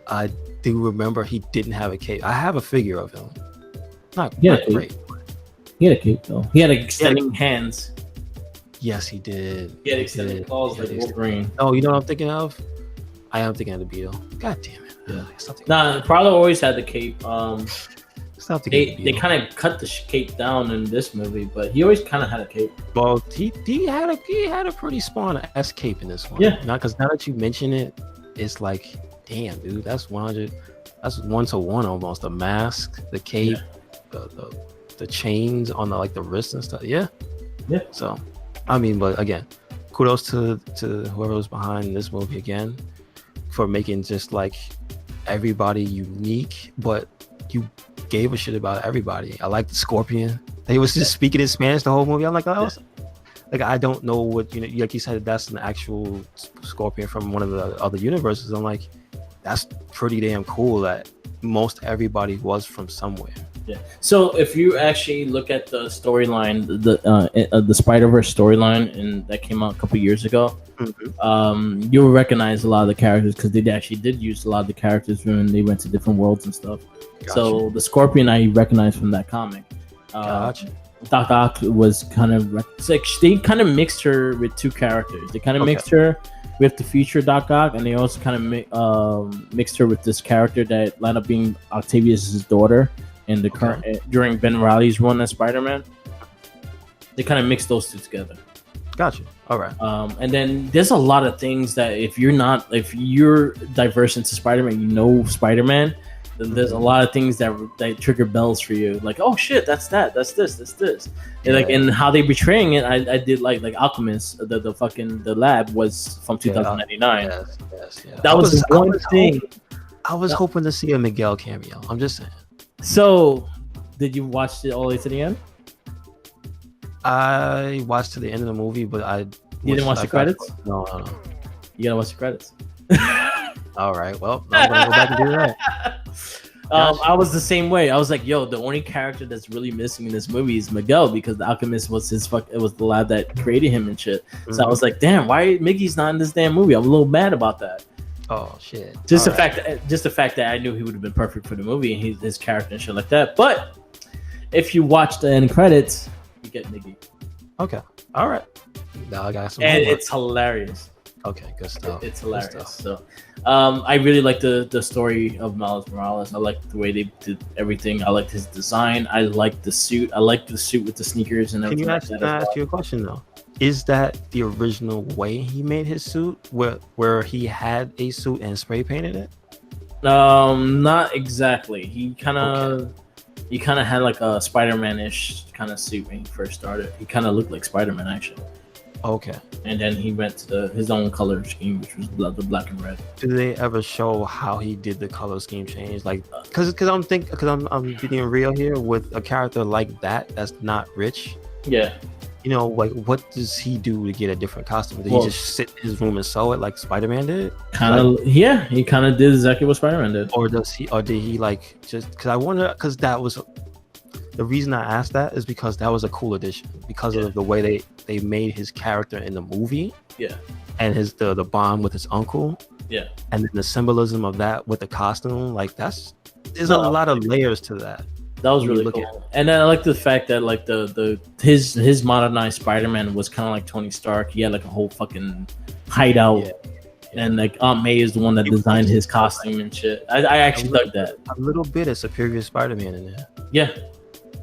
Speaker 2: I do remember he didn't have a cape. I have a figure of him. Not great.
Speaker 3: He had a cape though. He had extending hands.
Speaker 2: Yes, he did.
Speaker 3: He had extending claws like Wolverine.
Speaker 2: Oh, you know what I'm thinking of? I am thinking of the Beetle. God damn it.
Speaker 3: Nah, Prowler always had the cape.
Speaker 2: They
Speaker 3: kind of cut the cape down in this movie, but he always kind of had a cape.
Speaker 2: Well, he had a pretty Spawn-esque cape in this one.
Speaker 3: Yeah.
Speaker 2: Now that you mention it, it's like, damn, dude, that's 100. That's 1-to-1 almost. The mask, the cape, the chains on the wrists and stuff. Yeah. So, I mean, but again, kudos to whoever was behind this movie again for making just like everybody unique, but you gave a shit about everybody. I like the Scorpion. He was just speaking in Spanish the whole movie. I'm like, oh, like, I don't know what, you know, like you said, that's an actual Scorpion from one of the other universes. I'm like, that's pretty damn cool that most everybody was from somewhere.
Speaker 3: Yeah. So if you actually look at the storyline, the Spider-Verse storyline, and that came out a couple years ago, you'll recognize a lot of the characters because they actually did use a lot of the characters when they went to different worlds and stuff. Gotcha. So the Scorpion I recognize from that comic.
Speaker 2: Gotcha.
Speaker 3: Doc Ock was kind of like they kind of mixed her with two characters. They kind of mixed her with the future Doc Ock, and they also kind of mixed her with this character that wound up being Octavius' daughter in the current during Ben Reilly's run as Spider-Man. They kind of mixed those two together.
Speaker 2: Gotcha. All right.
Speaker 3: And then there's a lot of things that if you're diverse into Spider-Man, you know Spider-Man, then there's a lot of things that trigger bells for you. Like, oh shit, that's this. And like, and how they betraying it, I did like Alchemist, the lab was from 2099.
Speaker 2: Yes.
Speaker 3: That was one thing.
Speaker 2: I was hoping to see a Miguel cameo. I'm just saying.
Speaker 3: So, did you watch it all the way to the end?
Speaker 2: I watched to the end of the movie, but
Speaker 3: you didn't watch the credits?
Speaker 2: No.
Speaker 3: You gotta watch the credits.
Speaker 2: All right. Well, I'm gonna go back and do that.
Speaker 3: I was the same way. I was like, yo, the only character that's really missing in this movie is Miguel because the Alchemist was it was the lab that created him and shit. So I was like, damn, why Miggy's not in this damn movie? I'm a little mad about that.
Speaker 2: Oh shit!
Speaker 3: Just the fact that I knew he would have been perfect for the movie and his character and shit like that. But if you watch the end credits, you get Miggy.
Speaker 2: Okay. All right. Now I got some.
Speaker 3: And it's hilarious.
Speaker 2: Okay, good stuff.
Speaker 3: It's hilarious. So, I really like the story of Miles Morales. I like the way they did everything. I liked his design. I liked the suit. I liked the suit with the sneakers and everything.
Speaker 2: Can I ask you a question though? Is that the original way he made his suit, where he had a suit and spray painted it?
Speaker 3: Not exactly. He kind of had like a Spider-Man-ish kind of suit when he first started. He kind of looked like Spider-Man actually.
Speaker 2: Okay.
Speaker 3: And then he went to his own color scheme, which was the black and red.
Speaker 2: Do they ever show how he did the color scheme change? Like, because I'm being real here with a character like that's not rich.
Speaker 3: Yeah.
Speaker 2: You know, like, what does he do to get a different costume? Did he just sit in his room and sew it like Spider-Man did?
Speaker 3: He kind of did exactly what Spider-Man did. Or
Speaker 2: did he like just? Because I wonder, because that was the reason I asked that is because that was a cool addition because of the way they made his character in the movie. Yeah. And the bond with his uncle. Yeah. And then the symbolism of that with the costume, like there's a lot of layers to that.
Speaker 3: That was really cool. And I like the fact that like his modernized Spider-Man was kind of like Tony Stark. He had like a whole fucking hideout. Yeah. And like Aunt May is the one that designed his costume and shit. I actually dug that.
Speaker 2: A little bit of Superior Spider-Man in there.
Speaker 3: Yeah.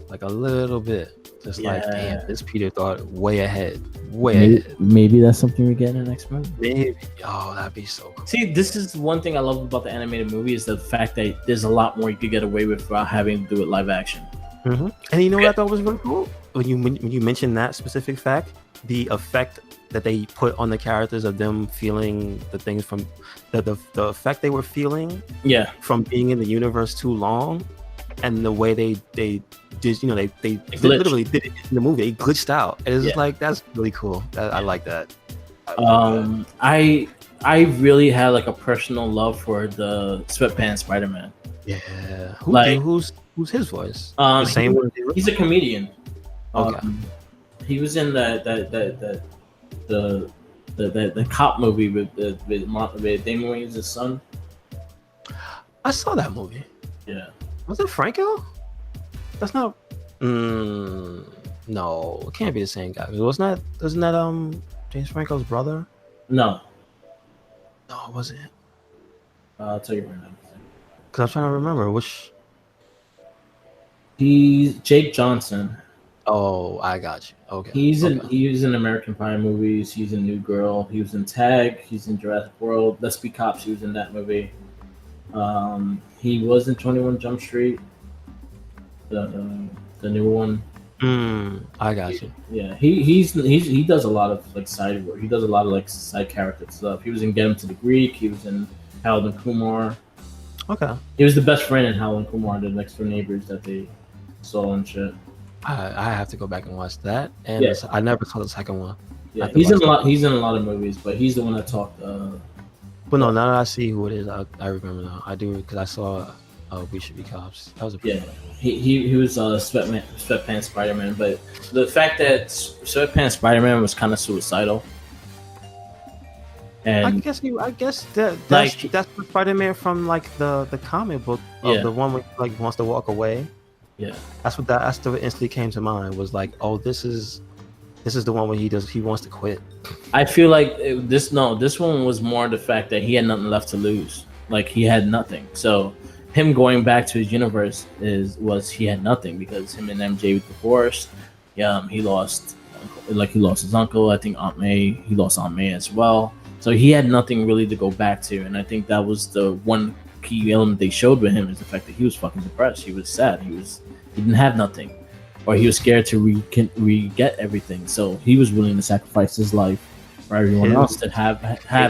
Speaker 2: Like a little bit. Just like, damn, this Peter thought way ahead.
Speaker 3: Maybe that's something we get in the next movie.
Speaker 2: Maybe. Oh, that'd be so cool.
Speaker 3: See, this is one thing I love about the animated movie is the fact that there's a lot more you could get away with without having to do it live action.
Speaker 2: Mm-hmm. And you know what I thought was really cool? When you mentioned that specific fact, the effect that they put on the characters of them feeling the things from the effect they were feeling from being in the universe too long, and the way they did, they literally did it in the movie. They glitched out, and it's just like, that's really cool. I like that.
Speaker 3: I really had like a personal love for the Sweatpants Spider-Man.
Speaker 2: Yeah. Who's his voice? The same one.
Speaker 3: He's a comedian.
Speaker 2: Okay.
Speaker 3: He was in the cop movie with Damon Wayans' son.
Speaker 2: I saw that movie.
Speaker 3: Yeah.
Speaker 2: Was it Franco? That's not. No, it can't be the same guy. Wasn't that James Franco's brother?
Speaker 3: No,
Speaker 2: it wasn't.
Speaker 3: I'll tell you right now.
Speaker 2: Because I'm trying to remember which.
Speaker 3: He's Jake Johnson.
Speaker 2: Oh, I got you. Okay.
Speaker 3: He was in American Pie movies. He's in New Girl. He was in Tag. He's in Jurassic World. Let's Be Cops. He was in that movie. He was in 21 Jump Street. The new one.
Speaker 2: I got you.
Speaker 3: Yeah, he does a lot of like side work. He does a lot of like side character stuff. He was in Get Him to the Greek. He was in Harold and Kumar.
Speaker 2: Okay.
Speaker 3: He was the best friend in Harold and Kumar, the next door neighbors that they saw and shit.
Speaker 2: I have to go back and watch that, and I never saw the second one.
Speaker 3: Yeah, he's in a lot. He's in a lot of movies, but he's the one that talked.
Speaker 2: But no, now that I see who it is, I remember now. I do, because I saw We Should Be Cops. That was a pretty
Speaker 3: he was Sweatpants Spider-Man, but the fact that Sweatpants Spider-Man was kind of suicidal. And
Speaker 2: I guess that's the Spider-Man from like the comic book of the one where he, like, wants to walk away.
Speaker 3: Yeah,
Speaker 2: that's what instantly came to mind, was like, oh, this is the one where he wants to quit.
Speaker 3: I feel like this one was more the fact that he had nothing left to lose. Like, he had nothing. So him going back to his universe he had nothing, because him and MJ were divorced. He lost his uncle. I think he lost Aunt May as well. So he had nothing really to go back to, and I think that was the one key element they showed with him, is the fact that he was fucking depressed. He was sad. He didn't have nothing, or he was scared to re-get everything. So he was willing to sacrifice his life for everyone else to have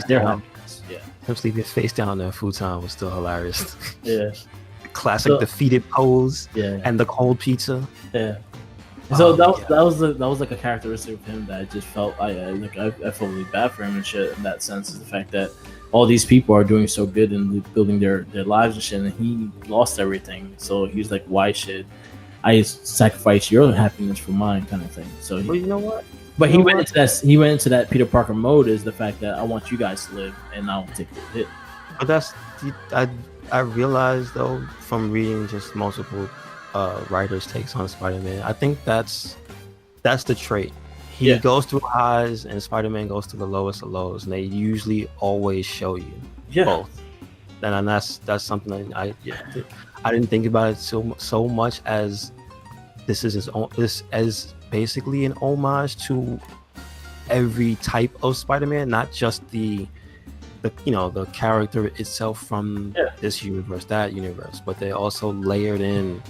Speaker 3: their happiness. Yeah,
Speaker 2: him sleeping face down on the futon was still hilarious.
Speaker 3: Yeah,
Speaker 2: classic defeated pose.
Speaker 3: Yeah,
Speaker 2: and the cold pizza.
Speaker 3: Yeah. So that was like a characteristic of him that I just felt I felt really bad for him and shit. In that sense, is the fact that all these people are doing so good and building their lives and shit, and he lost everything. So he's like, why should I sacrifice your happiness for mine, kind of thing. So
Speaker 2: well, you know what?
Speaker 3: But he went into that Peter Parker mode, is the fact that I want you guys to live and I won't take the hit.
Speaker 2: But I realized, though, from reading just multiple writers' takes on Spider-Man, I think that's the trait. He goes through highs, and Spider-Man goes through the lowest of lows, and they usually always show you both. And that's something that I didn't think about it so much as this is basically an homage to every type of Spider-Man, not just the character itself from this universe, that universe, but they also layered in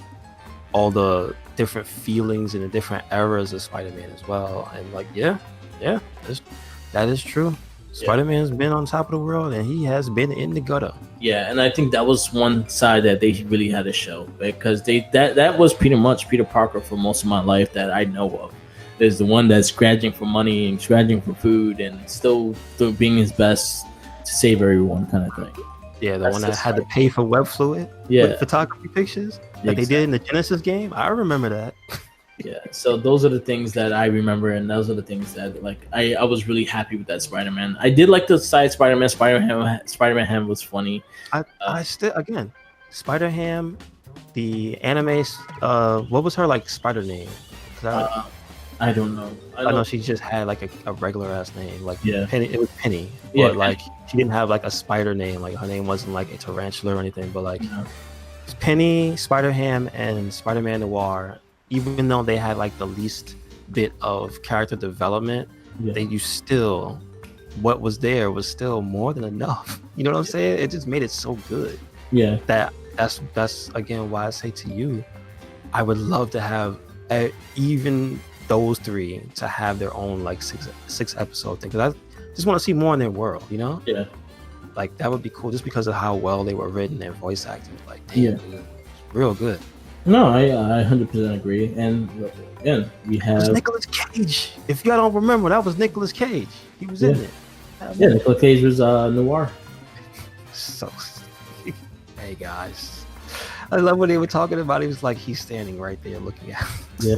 Speaker 2: all the different feelings and the different eras of Spider-Man as well. And like, that is true. Spider-Man's been on top of the world, and he has been in the gutter. Yeah,
Speaker 3: and I think that was one side that they really had to show, because that was pretty much Peter Parker for most of my life that I know of. There's the one that's scratching for money and scratching for food and still being his best to save everyone, kind of thing.
Speaker 2: Yeah, the one that had to pay for web fluid with photography pictures that they did in the Genesis game. I remember that.
Speaker 3: Yeah, so those are the things that I remember, and those are the things that I was really happy with that Spider-Man. I did like the side Spider-Man. Spider-Man was funny.
Speaker 2: I still, again, Spider-Ham, the anime. What was her spider name?
Speaker 3: I don't know.
Speaker 2: I know she just had a regular ass name, Penny. It was Penny,
Speaker 3: but
Speaker 2: she didn't have a spider name. Her name wasn't a tarantula or anything, but Penny, Spider-Ham, and Spider-Man Noir even though they had like the least bit of character development, what was there was still more than enough. You know what I'm saying? It just made it so good.
Speaker 3: Yeah.
Speaker 2: That's again why I say to you, I would love to have even those three to have their own like six episode thing, because I just want to see more in their world, you know?
Speaker 3: Yeah.
Speaker 2: Like that would be cool, just because of how well they were written and voice acting. Like, damn, dude, real good.
Speaker 3: No, I 100% agree. And again, we have...
Speaker 2: It was Nicolas Cage. If y'all don't remember, that was Nicolas Cage. He was in it.
Speaker 3: Yeah, Nicolas Cage was Noir.
Speaker 2: So, hey guys, I love when they were talking about. He was like, he's standing right there looking at him.
Speaker 3: Yeah.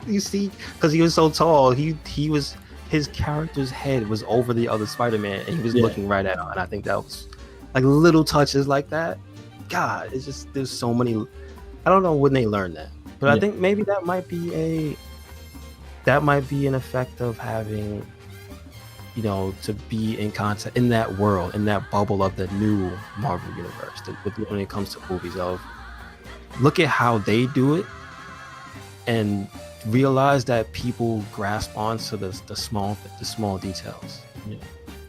Speaker 2: You see, because he was so tall, he was, his character's head was over the other Spider-Man, and he was looking right at him. And I think that was like little touches like that. God, it's just, there's so many. I don't know when they learned that, but I think maybe that might be an effect of having, you know, to be in contact in that world, in that bubble of the new Marvel universe. When it comes to movies, of look at how they do it, and realize that people grasp onto the small details. Yeah.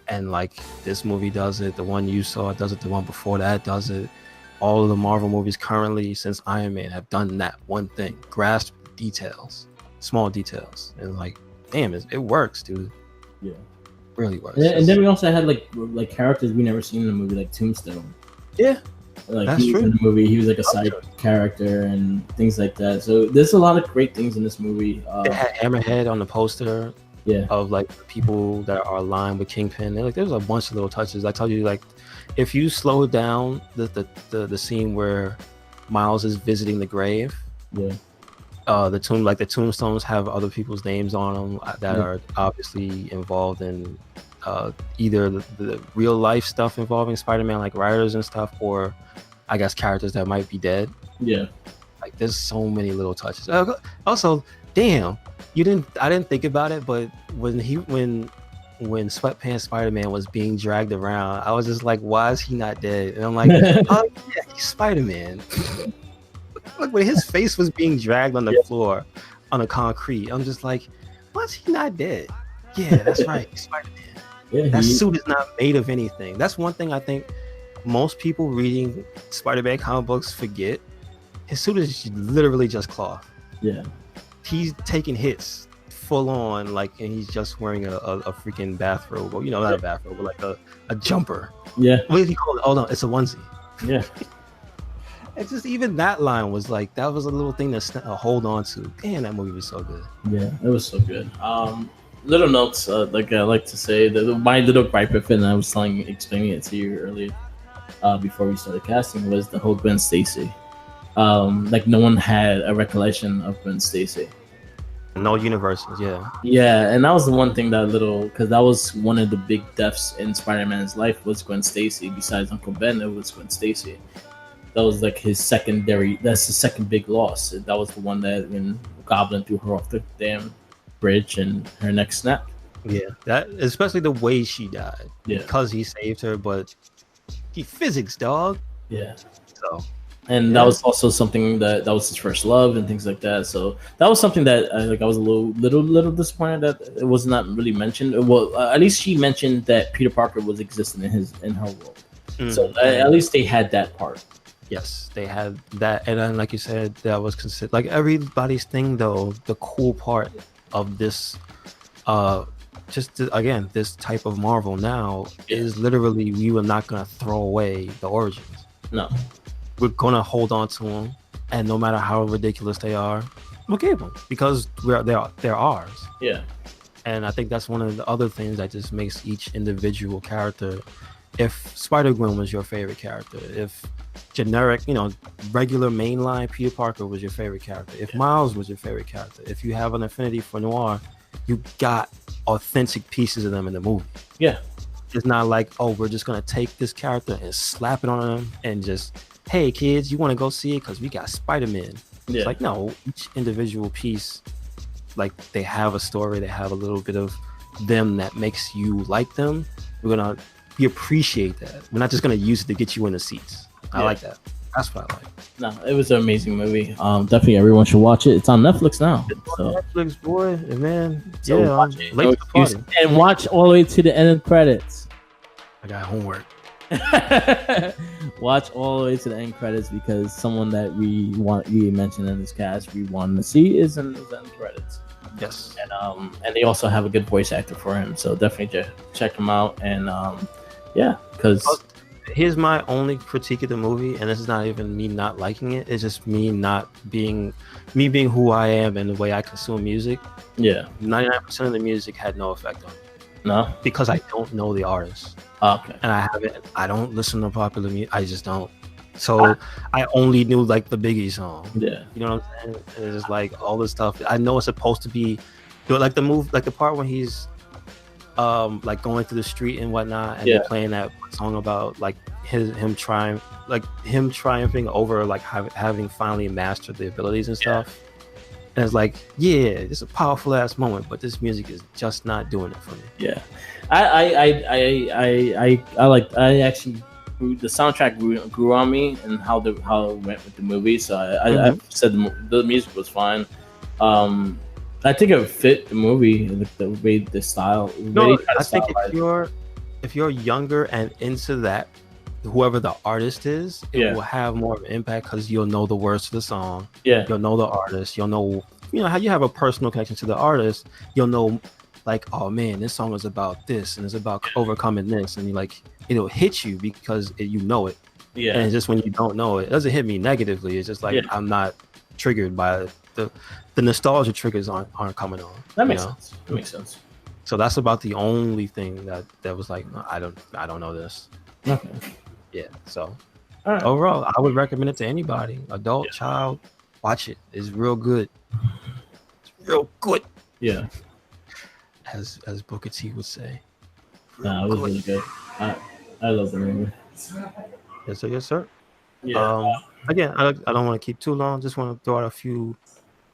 Speaker 2: And like this movie does it, the one you saw does it, the one before that does it. All of the Marvel movies currently since Iron Man have done that one thing: grasp details, small details, and like, damn, it works, dude. Yeah. Really works.
Speaker 3: And then we also had like characters we never seen in the movie, like Tombstone.
Speaker 2: Yeah,
Speaker 3: like that's true. In the movie, he was like a side character and things like that. So there's a lot of great things in this movie.
Speaker 2: They had Hammerhead on the poster. Yeah. Of like people that are aligned with Kingpin. Like there's a bunch of little touches. I told you, like, if you slow down the scene where Miles is visiting the grave. Yeah. The tombstones have other people's names on them that are obviously involved in either the real life stuff involving Spider-Man, like writers and stuff, or I guess characters that might be dead. Yeah, like there's so many little touches. Also, damn, I didn't think about it, but when Sweatpants Spider-Man was being dragged around, I was just like, why is he not dead? And I'm like, oh yeah, he's Spider-Man. Like when his face was being dragged on the floor, on the concrete, I'm just like, why is he not dead? Yeah, that's right, he's Spider-Man. Yeah, that suit is not made of anything. That's one thing I think most people reading Spider-Man comic books forget. His suit is literally just cloth. Yeah, he's taking hits full on, like, and he's just wearing a freaking bathrobe, or, you know, not a bathrobe, but like a jumper. Yeah, what do you call it? Oh no, it's a onesie. Yeah. It's just, even that line was like, that was a little thing to hold on to. Damn, that movie was so good.
Speaker 3: Yeah, it was so good. Little notes, like I like to say, my little gripe with it, and I was explaining it to you earlier, before we started casting, was the whole Gwen Stacy. Like no one had a recollection of Gwen Stacy.
Speaker 2: No universes, yeah.
Speaker 3: Yeah, and that was the one thing because that was one of the big deaths in Spider-Man's life, was Gwen Stacy. Besides Uncle Ben, it was Gwen Stacy. That was like that's the second big loss. That was the one that when Goblin threw her off the damn bridge and her neck snapped.
Speaker 2: Yeah, that, especially the way she died. Yeah, because he saved her, but physics, dog. Yeah. So, and
Speaker 3: that was also something that was his first love and things like that. So that was something that I was a little disappointed that it was not really mentioned. Well, at least she mentioned that Peter Parker was existing in her world. So at least they had that part.
Speaker 2: Yes, they had that, and then, like you said, that was considered like everybody's thing. Though the cool part of this, again, this type of Marvel now is literally, we were not gonna throw away the origins. No, we're gonna hold on to them, and no matter how ridiculous they are, we'll give them, because they're ours. Yeah, and I think that's one of the other things that just makes each individual character. If Spider-Gwen was your favorite character, if generic, regular mainline Peter Parker was your favorite character, if Miles was your favorite character, if you have an affinity for Noir, you got authentic pieces of them in the movie. Yeah. It's not like, oh, we're just going to take this character and slap it on them and just, hey, kids, you want to go see it because we got Spider-Man. Yeah. It's like, no, each individual piece, like, they have a story, they have a little bit of them that makes you like them. We appreciate that. We're not just going to use it to get you in the seats. I like that. That's what I like.
Speaker 3: No, it was an amazing movie. Definitely everyone should watch it. It's on Netflix now. So,
Speaker 2: Netflix, boy, and man.
Speaker 3: so
Speaker 2: Yeah,
Speaker 3: watch it.
Speaker 2: late to the party.
Speaker 3: And watch all the way to the end of the credits.
Speaker 2: I got homework.
Speaker 3: Watch all the way to the end credits because someone that we mentioned in this cast we wanted to see is in the end credits.
Speaker 2: Yes.
Speaker 3: And they also have a good voice actor for him, so definitely check him out. And yeah, because
Speaker 2: here's my only critique of the movie, and this is not even me not liking it. It's just me being who I am and the way I consume music.
Speaker 3: Yeah,
Speaker 2: 99% of the music had no effect on me.
Speaker 3: No,
Speaker 2: because I don't know the artist.
Speaker 3: Okay.
Speaker 2: And I don't listen to popular music. I just don't. So I only knew like the Biggie song.
Speaker 3: Yeah.
Speaker 2: You know what I'm saying? It's just like all this stuff. I know it's supposed to be like the part when he's like going through the street and whatnot, and they're playing that song about like him triumphing over like having finally mastered the abilities and stuff. And it's like, yeah, it's a powerful ass moment, but this music is just not doing it for me.
Speaker 3: Yeah, I actually the soundtrack grew on me and how it went with the movie. So I said the music was fine. I think it fit the movie, the way the style.
Speaker 2: I think if you're younger and into that, whoever the artist is, it will have more of an impact because you'll know the words to the song. Yeah, you'll know the artist. You'll know, how you have a personal connection to the artist. You'll know, like, oh man, this song is about this and it's about overcoming this, and you like it'll hit you because you know it. Yeah, and it's just when you don't know it, it doesn't hit me negatively. It's just like I'm not triggered by the nostalgia triggers aren't coming on.
Speaker 3: That makes sense. That makes sense.
Speaker 2: So that's about the only thing that was like, I don't know this.
Speaker 3: Okay.
Speaker 2: Yeah. So overall, I would recommend it to anybody, adult, child. Watch it. It's real good. It's real good.
Speaker 3: Yeah.
Speaker 2: As Booker T would say.
Speaker 3: Nah, it was really good. I love the movie.
Speaker 2: Yes, sir. Yes, sir.
Speaker 3: Yeah.
Speaker 2: Again, I don't want to keep too long. Just want to throw out a few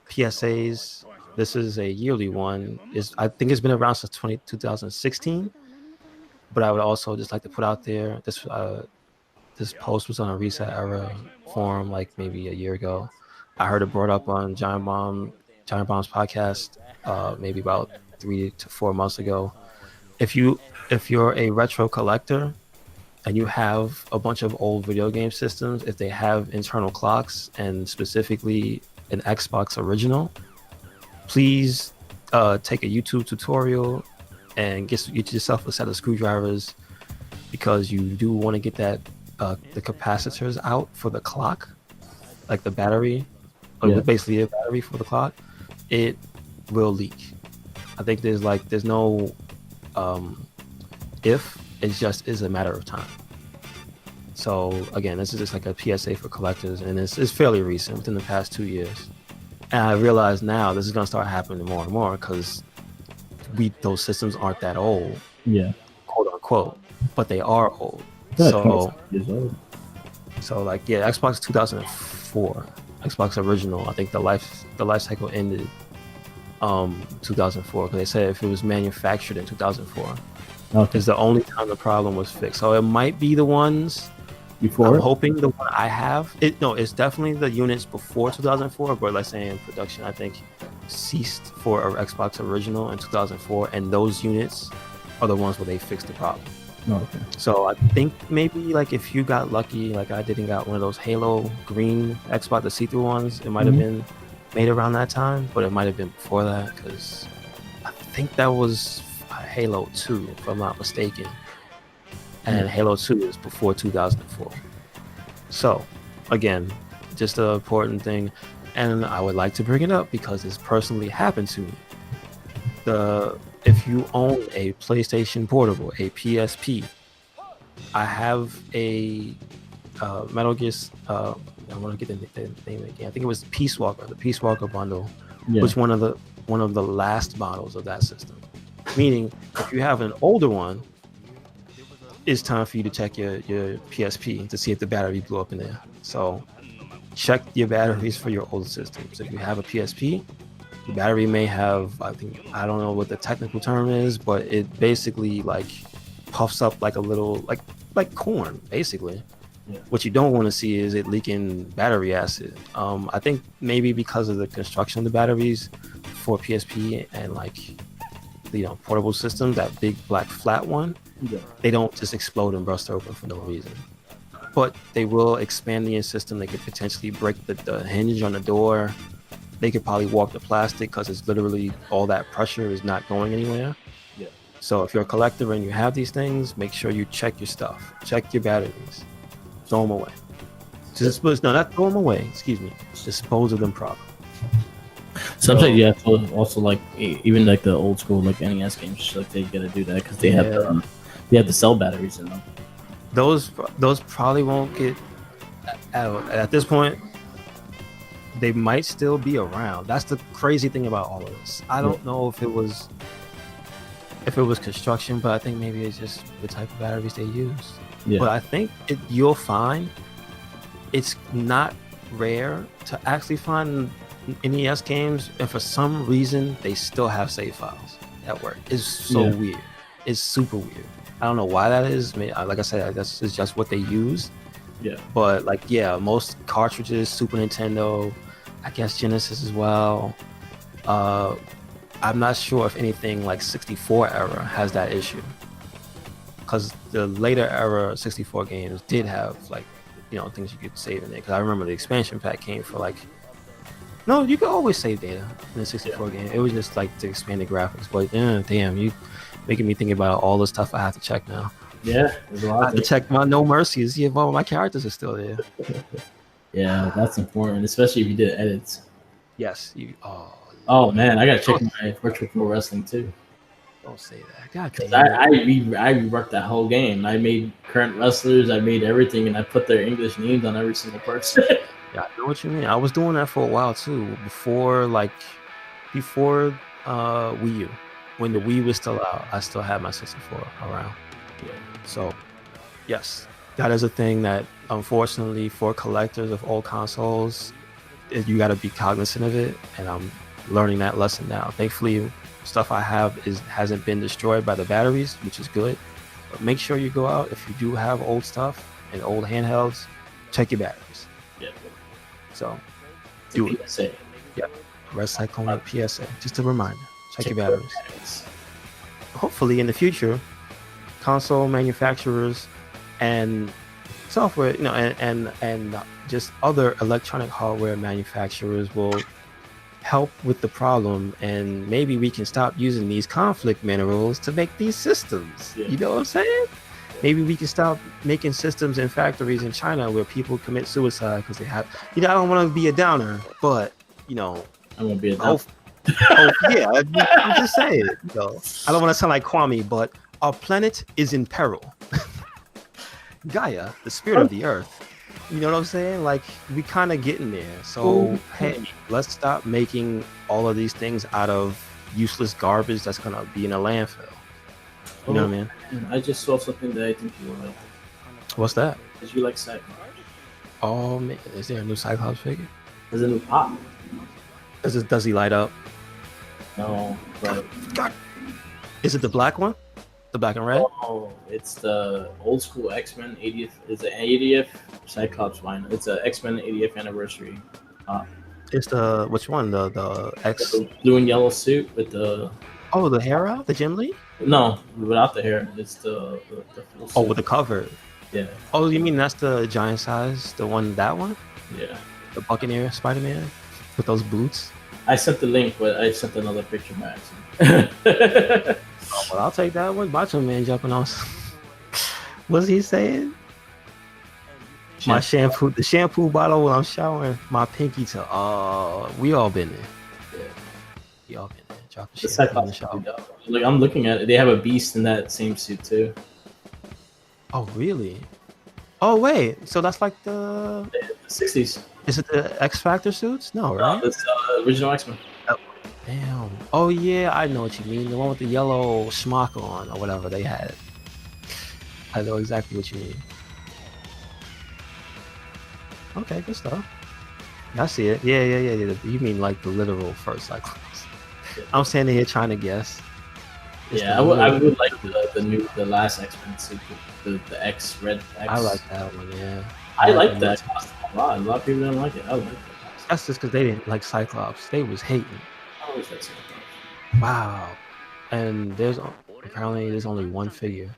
Speaker 2: PSAs. This is a yearly one. I think it's been around since 2016. But I would also just like to put out there this post was on a Reset Era forum like maybe a year ago. I heard it brought up on Giant Bomb's podcast maybe about 3 to 4 months ago. If you're a retro collector and you have a bunch of old video game systems, if they have internal clocks and specifically an Xbox original, please take a YouTube tutorial and get yourself a set of screwdrivers, because you do want to get that the capacitors out for the clock, like the battery, or basically a battery for the clock. It will leak. I think there's no if, it just is a matter of time. So again, this is just like a PSA for collectors, and it's fairly recent, within the past 2 years. And I realize now this is going to start happening more and more because those systems aren't that old, quote unquote, but they are old. So like Xbox 2004, Xbox original. I think the life cycle ended 2004 because they said if it was manufactured in 2004, is the only time the problem was fixed. So it might be the ones before. I'm hoping the one I have. It's definitely the units before 2004, but let's say in production, I think ceased for our Xbox original in 2004, and those units are the ones where they fixed the problem.
Speaker 3: Okay.
Speaker 2: So I think maybe like if you got lucky, like I didn't got one of those Halo green Xbox, the see-through ones, it might have been made around that time, but it might have been before that, because I think that was Halo 2, if I'm not mistaken. And Halo 2 is before 2004. So again, just an important thing. And I would like to bring it up because it's personally happened to me. If you own a PlayStation Portable, a PSP, I have a Metal Gear. I want to get the name again. I think it was Peace Walker. The Peace Walker bundle was one of the last models of that system. Meaning, if you have an older one, it's time for you to check your PSP to see if the battery blew up in there. So check your batteries for your older systems. If you have a PSP, the battery may have, I don't know what the technical term is, but it basically like puffs up like a little like corn basically.
Speaker 3: Yeah.
Speaker 2: What you don't want to see is it leaking battery acid. I think maybe because of the construction of the batteries for PSP and like portable systems, that big black flat one, they don't just explode and burst open for no reason. But they will expand the system. They could potentially break the hinge on the door. They could probably warp the plastic because it's literally all that pressure is not going anywhere.
Speaker 3: Yeah.
Speaker 2: So if you're a collector and you have these things, make sure you check your stuff. Check your batteries. Throw them away. Not throw them away. Excuse me. Dispose of them properly.
Speaker 3: Sometimes you have to also like even like the old school like NES games, like they gotta do that because they have the cell batteries in them.
Speaker 2: Those probably won't get out at this point. They might still be around. That's the crazy thing about all of this. I don't know if it was construction, but I think maybe it's just the type of batteries they use. Yeah. But I think you'll find it's not rare to actually find NES games, and for some reason they still have save files at work. It's so weird. It's super weird. I don't know why that is. I mean, like I said, I guess it's just what they use. Yeah. But most cartridges, Super Nintendo, I guess Genesis as well. I'm not sure if anything like 64 era has that issue, because the later era 64 games did have things you could save in there. Because I remember the expansion pack came for no, you could always save data in the 64 game. It was just to expand the graphics. But damn, you making me think about all the stuff I have to check now. Yeah, I have to check my No Mercy to see if all my characters are still there.
Speaker 3: Yeah, that's important, especially if you did edits.
Speaker 2: Yes.
Speaker 3: Oh man, I gotta check my Virtual Pro Wrestling too.
Speaker 2: Don't say that. God,
Speaker 3: I reworked that whole game. I made current wrestlers. I made everything, and I put their English names on every single person.
Speaker 2: Yeah, I know what you mean. I was doing that for a while too, before Wii U. When the Wii was still out, I still had my 64 around. Yeah. So, yes, that is a thing that unfortunately for collectors of old consoles, you got to be cognizant of it, and I'm learning that lesson now. Thankfully, stuff I have hasn't been destroyed by the batteries, which is good. But make sure you go out, if you do have old stuff and old handhelds, check your batteries. Yeah. So, do it. PSA. Yeah. RedCycloneInc PSA. Just a reminder. Check your batteries. Hopefully, in the future, console manufacturers and software, and just other electronic hardware manufacturers will help with the problem, and maybe we can stop using these conflict minerals to make these systems. Yeah. You know what I'm saying? Maybe we can stop making systems in factories in China where people commit suicide because they have. I don't want to be a downer, but I
Speaker 3: want to be a downer.
Speaker 2: Yeah, I'm just saying. I don't want to sound like Kwame, but our planet is in peril. Gaia, the spirit of the earth. You know what I'm saying? We kind of getting there. So, hey, let's stop making all of these things out of useless garbage that's going to be in a landfill. You know what I mean?
Speaker 3: I just saw something that I think you will like.
Speaker 2: What's that?
Speaker 3: Because you like Cyclops.
Speaker 2: Oh, man. Is there a new Cyclops figure?
Speaker 3: There's a new pop.
Speaker 2: Does he light up?
Speaker 3: No, but...
Speaker 2: God. Is it the black one? The black and red?
Speaker 3: Oh, it's the old school X-Men 80th. It's the 80th Cyclops line. It's a X-Men 80th anniversary.
Speaker 2: It's the which one? The X
Speaker 3: the blue and yellow suit with the.
Speaker 2: Oh, the hair out, the Jim Lee?
Speaker 3: No, without the hair. It's the full suit.
Speaker 2: Oh, with the cover.
Speaker 3: Yeah.
Speaker 2: Oh, you mean that's the giant size? The one, that one?
Speaker 3: Yeah.
Speaker 2: The Buccaneer Spider-Man with those boots.
Speaker 3: I sent the link, but I sent another picture by accident.
Speaker 2: Oh, well, I'll take that one. Macho Man jumping on. What's he saying? My shampoo, the shampoo bottle when I'm showering, my pinky toe. Oh, we all been there. Yeah. We all been there. Drop the shampoo in the shower.
Speaker 3: Like, I'm looking at it. They have a beast in that same suit too.
Speaker 2: Oh, really? Oh, wait. So that's like the
Speaker 3: 60s.
Speaker 2: Is it the X Factor suits? No, right?
Speaker 3: No, it's original X-Men.
Speaker 2: Oh, damn. Oh, yeah. I know what you mean. The one with the yellow schmuck on or whatever they had. I know exactly what you mean. Okay, good stuff. I see it. Yeah. You mean like the literal first Cyclops. I'm standing here trying to guess.
Speaker 3: Yeah, I would like the last X-Men suit, the X Red X.
Speaker 2: I like that one. Yeah,
Speaker 3: I like that costume a lot. A lot of people don't like it. I like that costume.
Speaker 2: That's just because they didn't like Cyclops. They was hating.
Speaker 3: I always like Cyclops.
Speaker 2: Wow. And apparently there's only one figure.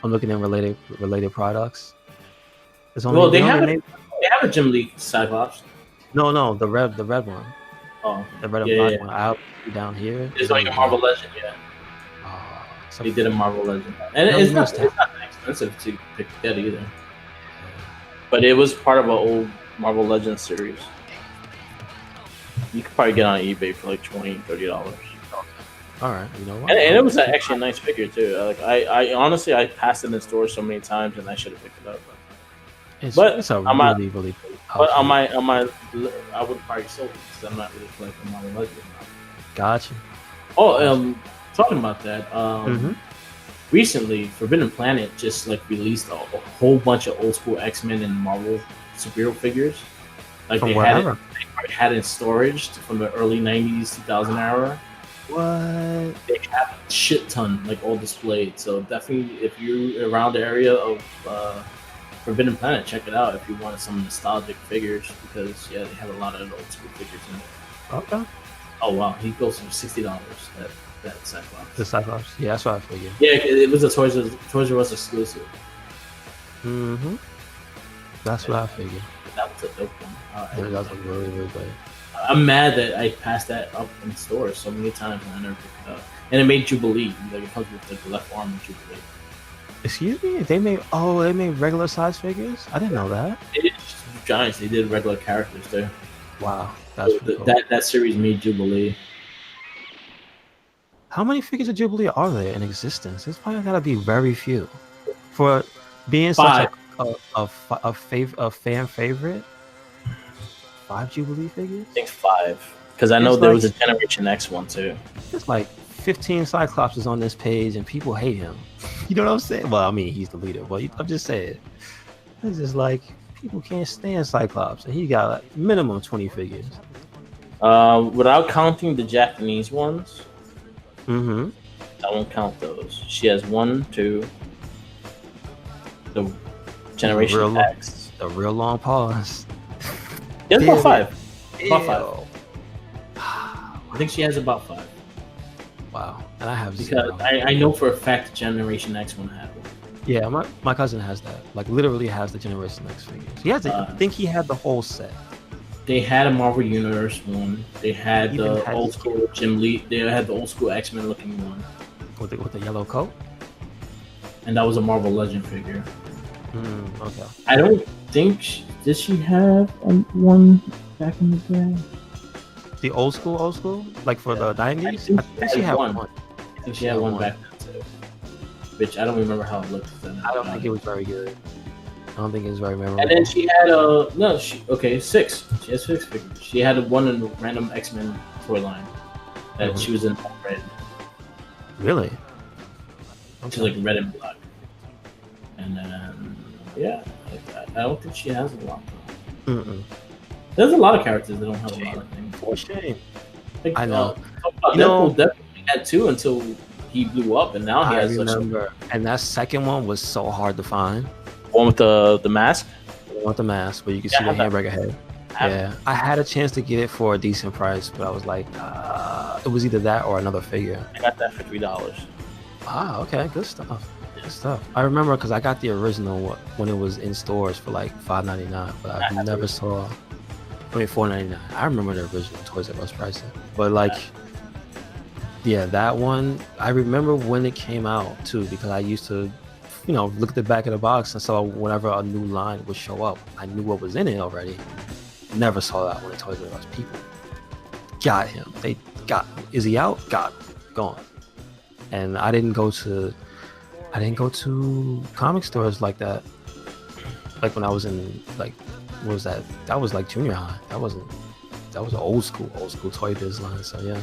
Speaker 2: I'm looking at related products. There's only
Speaker 3: Well, they have a Jim Lee Cyclops.
Speaker 2: No, the red one.
Speaker 3: Oh,
Speaker 2: the red and black one. Out down here.
Speaker 3: It's like a Marvel Legend, yeah.
Speaker 2: Oh,
Speaker 3: they did a Marvel Legend, and it's not that expensive to pick that either. But it was part of an old Marvel Legends series. You could probably get on eBay for like $20-$30.
Speaker 2: All right, you know what?
Speaker 3: And it was actually a nice figure too. Like I honestly passed it in stores so many times, and I should have picked it up.
Speaker 2: It's
Speaker 3: but
Speaker 2: a really good
Speaker 3: but on my I would probably sold it because I'm not really collecting Marvel Legends.
Speaker 2: Gotcha.
Speaker 3: Oh, talking about that. Recently, Forbidden Planet just like released a whole bunch of old school X-Men and Marvel superhero figures. Like they had it in storage from the early '90s, 2000 era.
Speaker 2: What?
Speaker 3: They have a shit ton, like all displayed. So definitely, if you're around the area of Forbidden Planet, check it out if you want some nostalgic figures, because they have a lot of old school figures in there.
Speaker 2: Okay.
Speaker 3: Oh wow, he goes for $60. That Cyclops.
Speaker 2: The Cyclops. Yeah, that's what I figured.
Speaker 3: Yeah, it was a Toys R Us exclusive.
Speaker 2: That's what I figured.
Speaker 3: That was a dope one.
Speaker 2: That was really, really good.
Speaker 3: I'm mad that I passed that up in stores so many times and I never picked it up. And it made Jubilee. Like it comes with like, the left arm of Jubilee.
Speaker 2: Excuse me? They made regular size figures? I didn't know that.
Speaker 3: It is Giants. They did regular characters there.
Speaker 2: Wow, that's cool.
Speaker 3: That series made Jubilee.
Speaker 2: How many figures of Jubilee are there in existence? There's probably gotta be very few. For being such a fan favorite. 5 Jubilee figures?
Speaker 3: I think 5. Because I know there was a Generation X one too.
Speaker 2: It's like 15 Cyclopses on this page and people hate him. You know what I'm saying? Well, I mean, he's the leader, but I'm just saying. It's just like, people can't stand Cyclops, and he got like minimum 20 figures.
Speaker 3: Without counting the Japanese ones, I won't count those. She has 1, 2, the Generation X.
Speaker 2: The real long pause.
Speaker 3: Yeah, about 5. About 5. I think she has about 5.
Speaker 2: Wow. And I have
Speaker 3: because
Speaker 2: 0.
Speaker 3: I know for a fact Generation X one had one.
Speaker 2: Yeah, my cousin has that. Like literally has the Generation X figures. He has I think he had the whole set.
Speaker 3: They had a Marvel Universe one. They had the old school Jim Lee. They had the old school X-Men looking one.
Speaker 2: With the yellow coat?
Speaker 3: And that was a Marvel Legend figure.
Speaker 2: Okay.
Speaker 3: I don't think did she have one back in the day?
Speaker 2: The old school? Like for the 90s? I think she had one.
Speaker 3: I think she had one back then too. Which I don't remember how it looked then.
Speaker 2: I don't think it was very good. I don't think it was very memorable.
Speaker 3: And then she had 6. She has 6 figures. She had one in the random X-Men toy line that she was in red.
Speaker 2: Really?
Speaker 3: Okay. She's like red and black. And then I don't think she has a lot. There's a lot of characters that don't have a lot of things.
Speaker 2: For shame.
Speaker 3: Like,
Speaker 2: I know.
Speaker 3: Deadpool definitely had 2 until he blew up, and now he has.
Speaker 2: I remember. And that second one was so hard to find.
Speaker 3: One with the mask.
Speaker 2: The one with the mask, where you can see the hamburger head. Yeah, I had a chance to get it for a decent price, but I was like, it was either that or another figure.
Speaker 3: I got that for $3.
Speaker 2: Ah, okay, good stuff. Good stuff. I remember because I got the original when it was in stores for like $5.99, but I never saw. I mean, $4.99. I remember the original Toys R Us pricing, but like, yeah, that one. I remember when it came out too, because I used to, look at the back of the box, and so whenever a new line would show up, I knew what was in it already. Never saw that one at Toys R Us. People got him. They got him. Is he out? Got him. Gone. And I didn't go to comic stores like that. Like when I was in what was that? That was like junior high. That was an old school Toy Biz line. So yeah.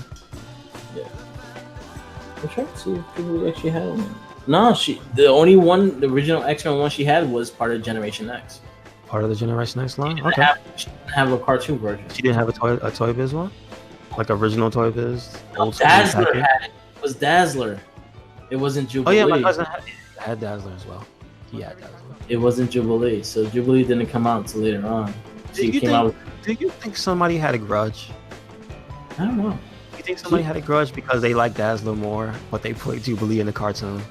Speaker 3: I'm trying to see if people actually had one. No, the original X-Men one she had was part of Generation X.
Speaker 2: Part of the Generation X line? Okay.
Speaker 3: She didn't have a cartoon version.
Speaker 2: She didn't have a Toy Biz one? Like original Toy Biz? Old
Speaker 3: Dazzler had it. It was Dazzler. It wasn't
Speaker 2: Oh
Speaker 3: Jubilee.
Speaker 2: yeah, my cousin had Dazzler as well. He had Dazzler.
Speaker 3: It wasn't Jubilee. So Jubilee didn't come out until later on.
Speaker 2: Do you think somebody had a grudge?
Speaker 3: I don't know.
Speaker 2: You think somebody had a grudge because they like Dazzler more, but they put Jubilee in the cartoon?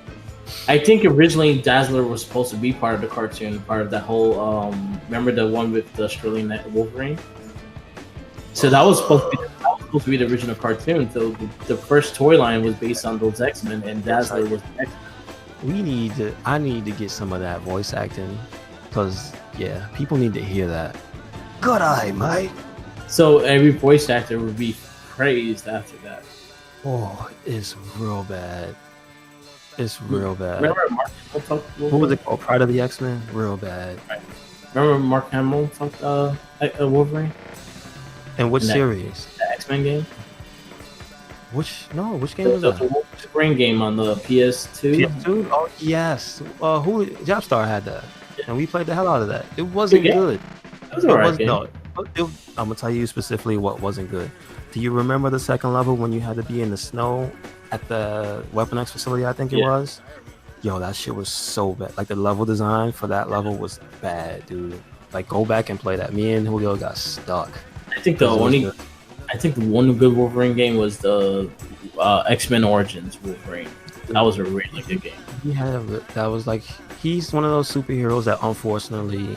Speaker 3: I think originally Dazzler was supposed to be part of the cartoon, part of that whole. Remember the one with the Australian Wolverine? So that was supposed to be the original cartoon. So the first toy line was based on those X-Men, and Dazzler was X-Men.
Speaker 2: I need to get some of that voice acting, because yeah, people need to hear that. Good eye, mate.
Speaker 3: So every voice actor would be praised after that.
Speaker 2: Oh, it's real bad. It's real bad.
Speaker 3: Remember Mark Hamill
Speaker 2: What was it called? Pride of the X-Men? Real bad.
Speaker 3: Right. Remember Mark Hamill fucked Wolverine?
Speaker 2: And which series?
Speaker 3: The X-Men game?
Speaker 2: Which game was that?
Speaker 3: The Wolverine game on the PS2.
Speaker 2: PS2? Oh, yes. Jobstar had that. Yeah. And we played the hell out of that. It wasn't good.
Speaker 3: It was alright.
Speaker 2: No, I'm going to tell you specifically what wasn't good. Do you remember the second level when you had to be in the snow at the Weapon X facility, I think it was? Yo, that shit was so bad. Like, the level design for that level was bad, dude. Like, go back and play that. Me and Julio got stuck.
Speaker 3: I think the one good Wolverine game was the X-Men Origins Wolverine. That was a really good game. He's one of those superheroes that unfortunately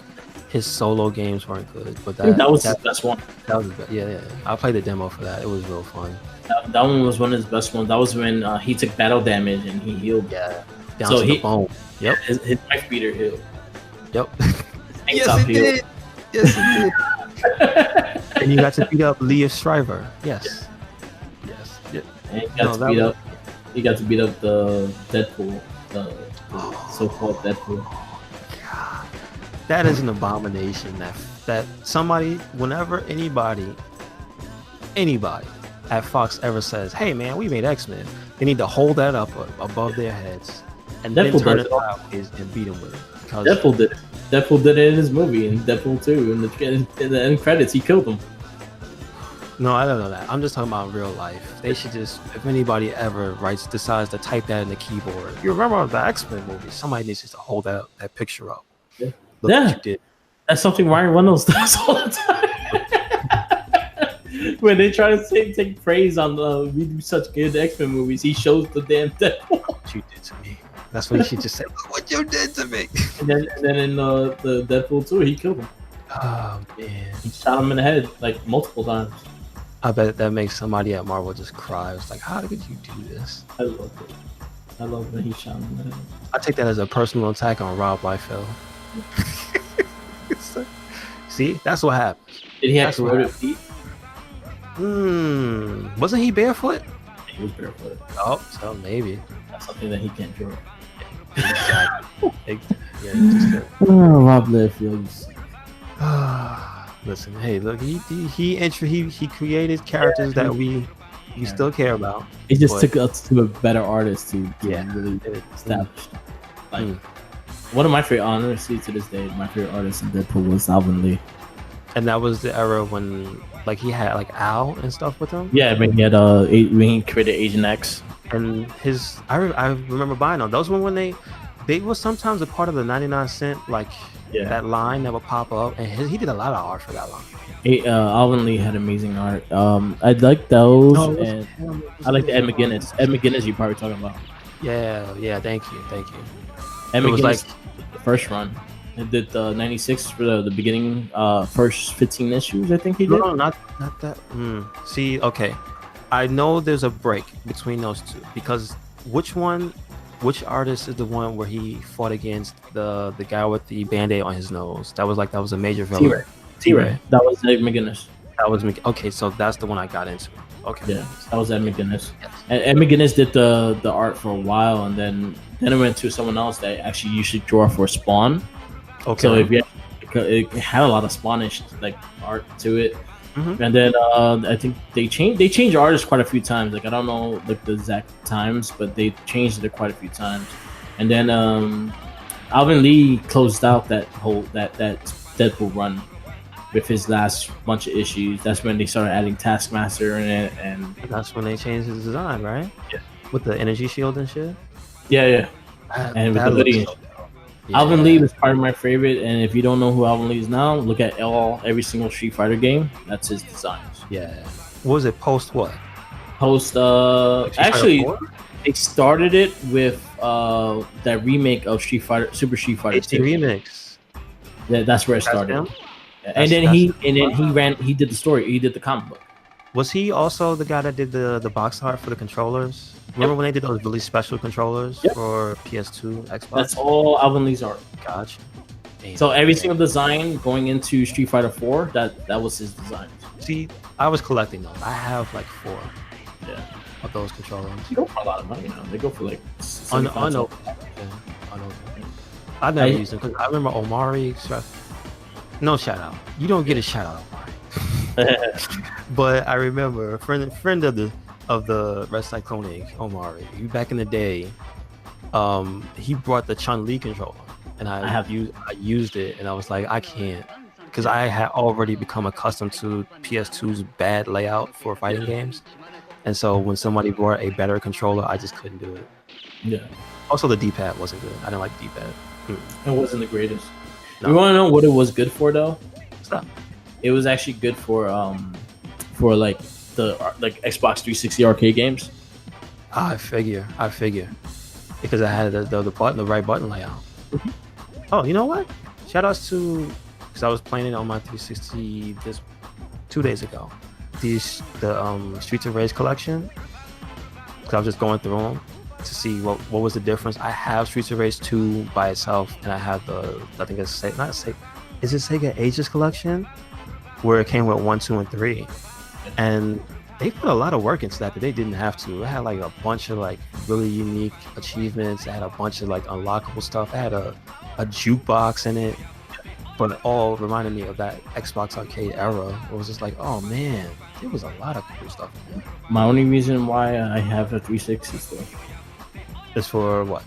Speaker 3: his solo games weren't good, but that was his best one.
Speaker 2: That was yeah. I played the demo for that. It was real fun.
Speaker 3: That one was one of his best ones. That was when he took battle damage and he healed.
Speaker 2: Yeah, down to the bone. Yep,
Speaker 3: his wife beater healed.
Speaker 2: Yep. Yes, it did. Yes, it did. And you got to beat up Leah Shriver. Yes. Yeah.
Speaker 3: And he got to beat up the Deadpool, the so-called Deadpool.
Speaker 2: God, that is an abomination. That somebody, whenever anybody at Fox ever says, "Hey man, we made X-Men," they need to hold that up above their heads and then turn it sideways and beat them with it.
Speaker 3: Deadpool did it. Deadpool did it in his movie, in Deadpool 2. In the end credits, he killed him.
Speaker 2: No, I don't know that. I'm just talking about real life. They should just, if anybody ever decides to type that in the keyboard, you remember the X-Men movie, somebody needs to hold that picture up.
Speaker 3: Yeah.
Speaker 2: Look what you did.
Speaker 3: That's something Ryan Reynolds does all the time. When they try to take praise on we do such good X-Men movies, he shows the damn Deadpool.
Speaker 2: What you did to me. That's what he should just say. Look what you did to me.
Speaker 3: And then in the Deadpool 2, he killed him.
Speaker 2: Oh man.
Speaker 3: He shot him in the head like multiple times.
Speaker 2: I bet that makes somebody at Marvel just cry. It's like, how did you do this?
Speaker 3: I love it. I love that he shot him in the head.
Speaker 2: I take that as a personal attack on Rob Liefeld. See, that's what happened.
Speaker 3: Did he have corroded feet?
Speaker 2: Wasn't he barefoot?
Speaker 3: He was barefoot.
Speaker 2: Oh, so maybe.
Speaker 3: That's something that he can't draw.
Speaker 2: Exactly.
Speaker 3: Rob Liefeld.
Speaker 2: Listen, hey, look, he created characters that we still care about.
Speaker 3: It just took us to a better artist to really establish. Like one of my favorite, honestly, to this day, my favorite artist in Deadpool was Alvin Lee.
Speaker 2: And that was the era when, like, he had like Al and stuff with him.
Speaker 3: Yeah, when he had when he created Agent X.
Speaker 2: And I remember buying them. Those were when they were sometimes a part of the 99-cent that line that would pop up, and he did a lot of art for that line.
Speaker 3: Alvin Lee had amazing art. I like those, and I like the Ed McGuinness. Ed McGuinness, you're probably talking about.
Speaker 2: Yeah. Thank you.
Speaker 3: Ed McGuinness, like the first run. It did the 96 for the beginning, first 15 issues. I think he did.
Speaker 2: No, not that. See, okay, I know there's a break between those two because which artist is the one where he fought against the guy with the Band-Aid on his nose? That was a major villain.
Speaker 3: T-Ray. That was Ed McGuinness.
Speaker 2: Okay, so that's the one I got into. Okay.
Speaker 3: Yeah, that was Ed McGuinness. Yes. And Ed McGuinness did the art for a while, and then it went to someone else that actually usually draw for Spawn. Okay. So it had a lot of Spawnish art to it. Mm-hmm. And then I think they changed artists quite a few times. Like I don't know the exact times, but they changed it quite a few times. And then Alvin Lee closed out that whole that Deadpool run with his last bunch of issues. That's when they started adding Taskmaster in it, and
Speaker 2: that's when they changed his design, right?
Speaker 3: Yeah,
Speaker 2: with the energy shield and shit.
Speaker 3: Yeah. And with the hoodie.
Speaker 2: Yeah.
Speaker 3: Alvin Lee was part of my favorite, and if you don't know who Alvin Lee is now, look at every single Street Fighter game. That's his designs.
Speaker 2: Yeah. What was it? Post what?
Speaker 3: Actually, they started it with that remake of Super Street Fighter 2
Speaker 2: remix.
Speaker 3: That's where it started. And then he did the story. He did the comic book.
Speaker 2: Was he also the guy that did the box art for the controllers? Remember when they did those really special controllers for PS2, Xbox?
Speaker 3: That's all Alvin Lee's art.
Speaker 2: Gotcha. Damn.
Speaker 3: So every single design going into Street Fighter 4, that was his design.
Speaker 2: See, I was collecting those. I have like 4 of those controllers.
Speaker 3: They go for a lot of money now. They go for like
Speaker 2: I know. I never used them because I remember Omari. No shout out. You don't get a shout out, Omari. But I remember a friend of the RedCycloneInc, Omari. Back in the day, he brought the Chun-Li controller, and I used it, and I was like, I can't, because I had already become accustomed to PS2's bad layout for fighting games, and so when somebody brought a better controller, I just couldn't do it.
Speaker 3: Yeah.
Speaker 2: Also, the D-pad wasn't good. I didn't like the D-pad.
Speaker 3: It wasn't the greatest. No. You want to know what it was good for, though?
Speaker 2: Stop.
Speaker 3: It was actually good for like the Xbox 360 arcade games.
Speaker 2: I figure because I had the right button layout. Mm-hmm. Oh, you know what? Shout outs to, because I was playing it on my 360 just 2 days ago. The Streets of Rage collection. Because I was just going through them to see what was the difference. I have Streets of Rage 2 by itself, and I have I think it's is it Sega Ages collection, where it came with 1, 2, and 3. And they put a lot of work into that they didn't have to. It had like a bunch of like really unique achievements. It had a bunch of like unlockable stuff. It had a jukebox in it, but it all reminded me of that Xbox arcade era. It was just like, oh man, there was a lot of cool stuff in there.
Speaker 3: My only reason why I have a 360 still
Speaker 2: is for what?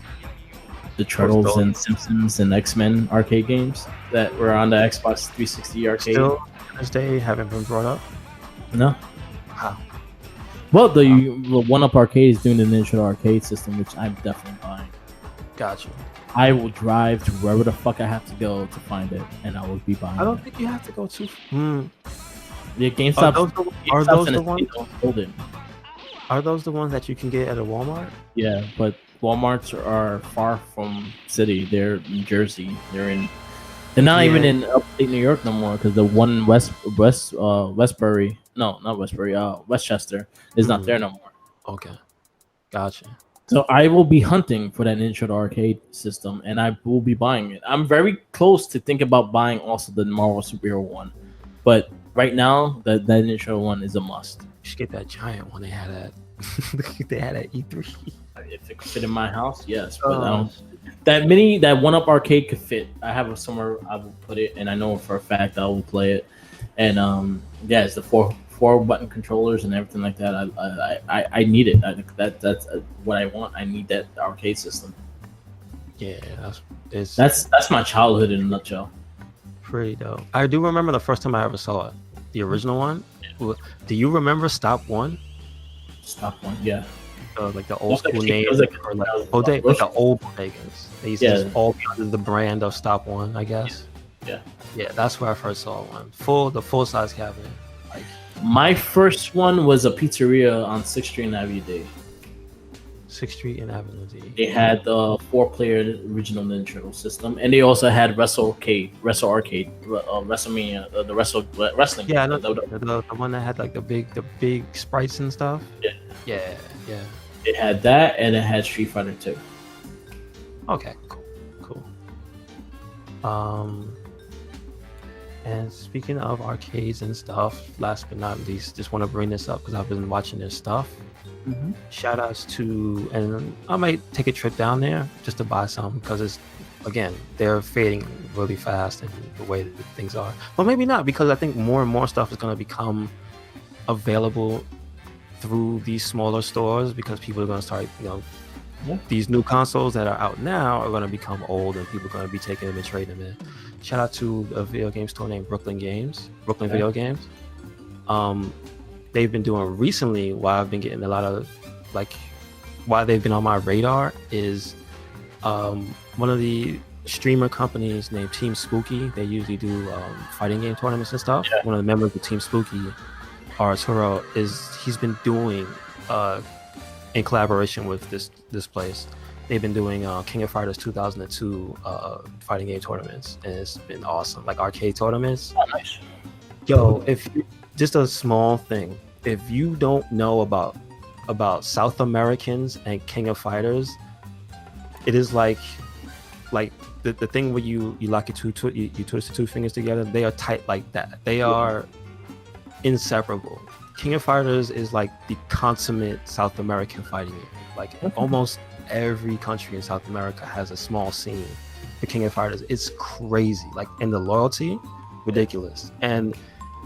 Speaker 3: The Turtles and Simpsons and X-Men arcade games that were on the Xbox 360 arcade.
Speaker 2: Still to this day haven't been brought up.
Speaker 3: No.
Speaker 2: Wow.
Speaker 3: Well, the 1UP Arcade is doing the Nintendo arcade system, which I'm definitely buying.
Speaker 2: Gotcha.
Speaker 3: I will drive to wherever the fuck I have to go to find it, and I will be buying it.
Speaker 2: I don't think you have to go too.
Speaker 3: Yeah, GameStop.
Speaker 2: Are those the ones?
Speaker 3: Hold it.
Speaker 2: Are those the ones that you can get at a Walmart?
Speaker 3: Yeah, but Walmarts are far from city. They're in Jersey. They're not even in upstate New York no more, because the one in Westbury. No, not Westbury. Westchester is not there no more.
Speaker 2: Okay, gotcha.
Speaker 3: So I will be hunting for that Nintendo arcade system, and I will be buying it. I'm very close to think about buying also the Marvel superhero one, but right now that Nintendo one is a must.
Speaker 2: You should get that giant one they had at E3.
Speaker 3: If it could fit in my house, yes, but I don't. That 1UP Arcade could fit. I have it somewhere I will put it, and I know for a fact I will play it. And it's the four button controllers and everything like that. I need it. That's what I want. I need that arcade system.
Speaker 2: Yeah,
Speaker 3: that's my childhood in a nutshell.
Speaker 2: Pretty dope. I do remember the first time I ever saw it, the original one. Yeah. Do you remember Stop One?
Speaker 3: Stop One, yeah.
Speaker 2: Like the old school name, like the old bodegas. They used to just all be under the brand of Stop One, I guess.
Speaker 3: Yeah,
Speaker 2: that's where I first saw one. The full size cabinet. Like,
Speaker 3: my first one was a pizzeria on 6th Street and Avenue D.
Speaker 2: 6th Street and Avenue D.
Speaker 3: They had the 4-player original Nintendo system, and they also had Wrestle Arcade, WrestleMania, the wrestling.
Speaker 2: Yeah, the one that had like the big sprites and stuff. Yeah.
Speaker 3: It had that, and it had Street Fighter 2.
Speaker 2: Okay, cool. And speaking of arcades and stuff, last but not least, just want to bring this up because I've been watching their stuff. Mm-hmm. Shout outs to, and I might take a trip down there just to buy some because they're fading really fast in the way that things are. But maybe not, because I think more and more stuff is going to become available through these smaller stores because people are going to start, these new consoles that are out now are going to become old and people are going to be taking them and trading them in. Shout out to a video game store named Brooklyn Video Games. They've been doing recently, while I've been getting a lot of like why they've been on my radar is one of the streamer companies named Team Spooky. They usually do fighting game tournaments and stuff. One of the members of Team Spooky, Arturo, he's been doing in collaboration with this place. They've been doing King of Fighters 2002 fighting game tournaments, and it's been awesome. Like arcade tournaments.
Speaker 3: Oh, nice.
Speaker 2: Yo, just a small thing, if you don't know about South Americans and King of Fighters, it is like the thing where you lock you twist the two fingers together. They are tight like that. They are inseparable. King of Fighters is like the consummate South American fighting game. Like almost every country in South America has a small scene for King of Fighters. It's crazy, like, and the loyalty, ridiculous. And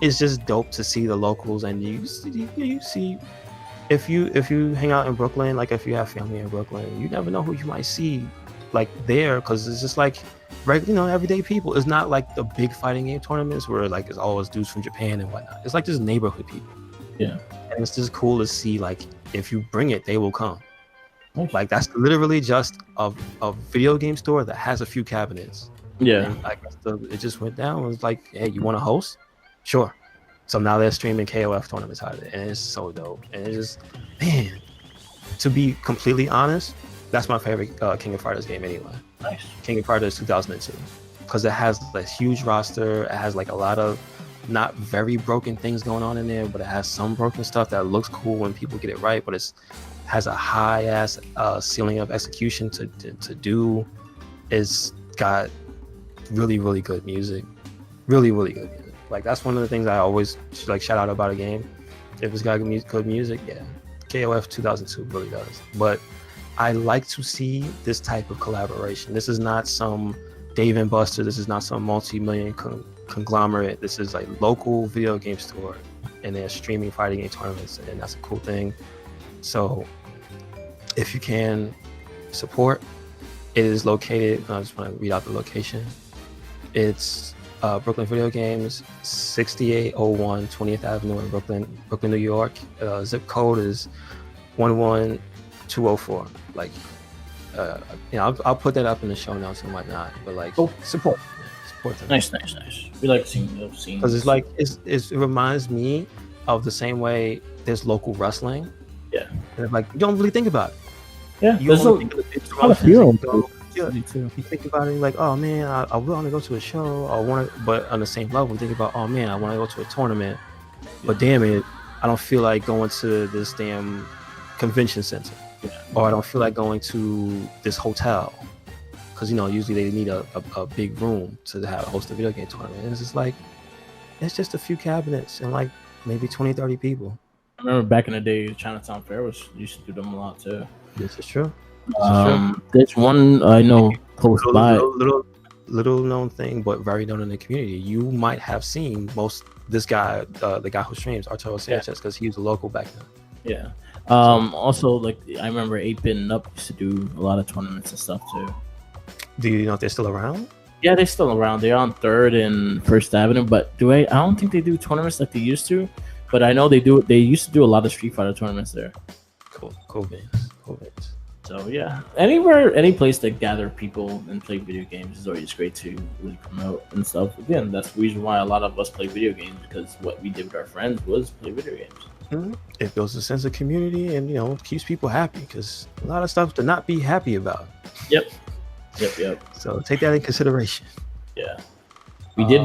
Speaker 2: it's just dope to see the locals, and you see if you hang out in Brooklyn, like if you have family in Brooklyn, you never know who you might see like there, because it's just like everyday people. It's not like the big fighting game tournaments where like it's always dudes from Japan and whatnot. It's like just neighborhood people.
Speaker 3: Yeah,
Speaker 2: and it's just cool to see, like, if you bring it, they will come.
Speaker 3: Nice.
Speaker 2: Like that's literally just a video game store that has a few cabinets.
Speaker 3: Yeah,
Speaker 2: and like it just went down. It was like, hey, you want to host? Sure. So now they're streaming KOF tournaments out of it, and it's so dope. And it's just, man, to be completely honest, that's my favorite King of Fighters game anyway.
Speaker 3: Nice.
Speaker 2: King of Fighters 2002, because it has a huge roster. It has like a lot of not very broken things going on in there, but it has some broken stuff that looks cool when people get it right. But it's has a high ass ceiling of execution to do. It's got really, really good music. Really, really good music. Like that's one of the things I always like shout out about a game. If it's got good music, yeah, KOF 2002 really does. But I like to see this type of collaboration. This is not some Dave and Buster. This is not some multi-million conglomerate. This is like local video game store, and they're streaming fighting game tournaments, and that's a cool thing. So if you can support, it is located. I just want to read out the location. It's Brooklyn Video Games, 6801 20th Avenue in Brooklyn, New York. Zip code is 11204. Like, I'll put that up in the show notes and whatnot. But like, support them.
Speaker 3: Nice. We like seeing those scenes
Speaker 2: because it's like it reminds me of the same way there's local wrestling.
Speaker 3: Yeah,
Speaker 2: and like you don't really think about it.
Speaker 3: Yeah,
Speaker 2: you
Speaker 3: there's
Speaker 2: you think about it like, oh man, I want to go to a show. I want to, but on the same level, you think about, oh man, I want to go to a tournament, but damn it, I don't feel like going to this damn convention center, or I don't feel like going to this hotel, because usually they need a big room to host a video game tournament. And it's just like, it's just a few cabinets and like maybe 20-30 people.
Speaker 3: I remember back in the day, Chinatown Fair used to do them a lot too.
Speaker 2: This is true.
Speaker 3: There's one I know close by.
Speaker 2: Little known thing, but very known in the community. You might have seen this guy, the guy who streams, Arturo Sanchez, because he was a local back then.
Speaker 3: Yeah. Also, like I remember 8-Bit and Up used to do a lot of tournaments and stuff too.
Speaker 2: Do you know if they're still around?
Speaker 3: Yeah, they're still around. They're on 3rd and 1st Avenue, but I don't think they do tournaments like they used to. But I know they do. They used to do a lot of Street Fighter tournaments there.
Speaker 2: Cool beans.
Speaker 3: So yeah, any place that gather people and play video games is always great to really promote and stuff. Again, that's the reason why a lot of us play video games, because what we did with our friends was play video games.
Speaker 2: Mm-hmm. It builds a sense of community and keeps people happy, because a lot of stuff to not be happy about.
Speaker 3: Yep.
Speaker 2: So take that in consideration.
Speaker 3: Yeah, we did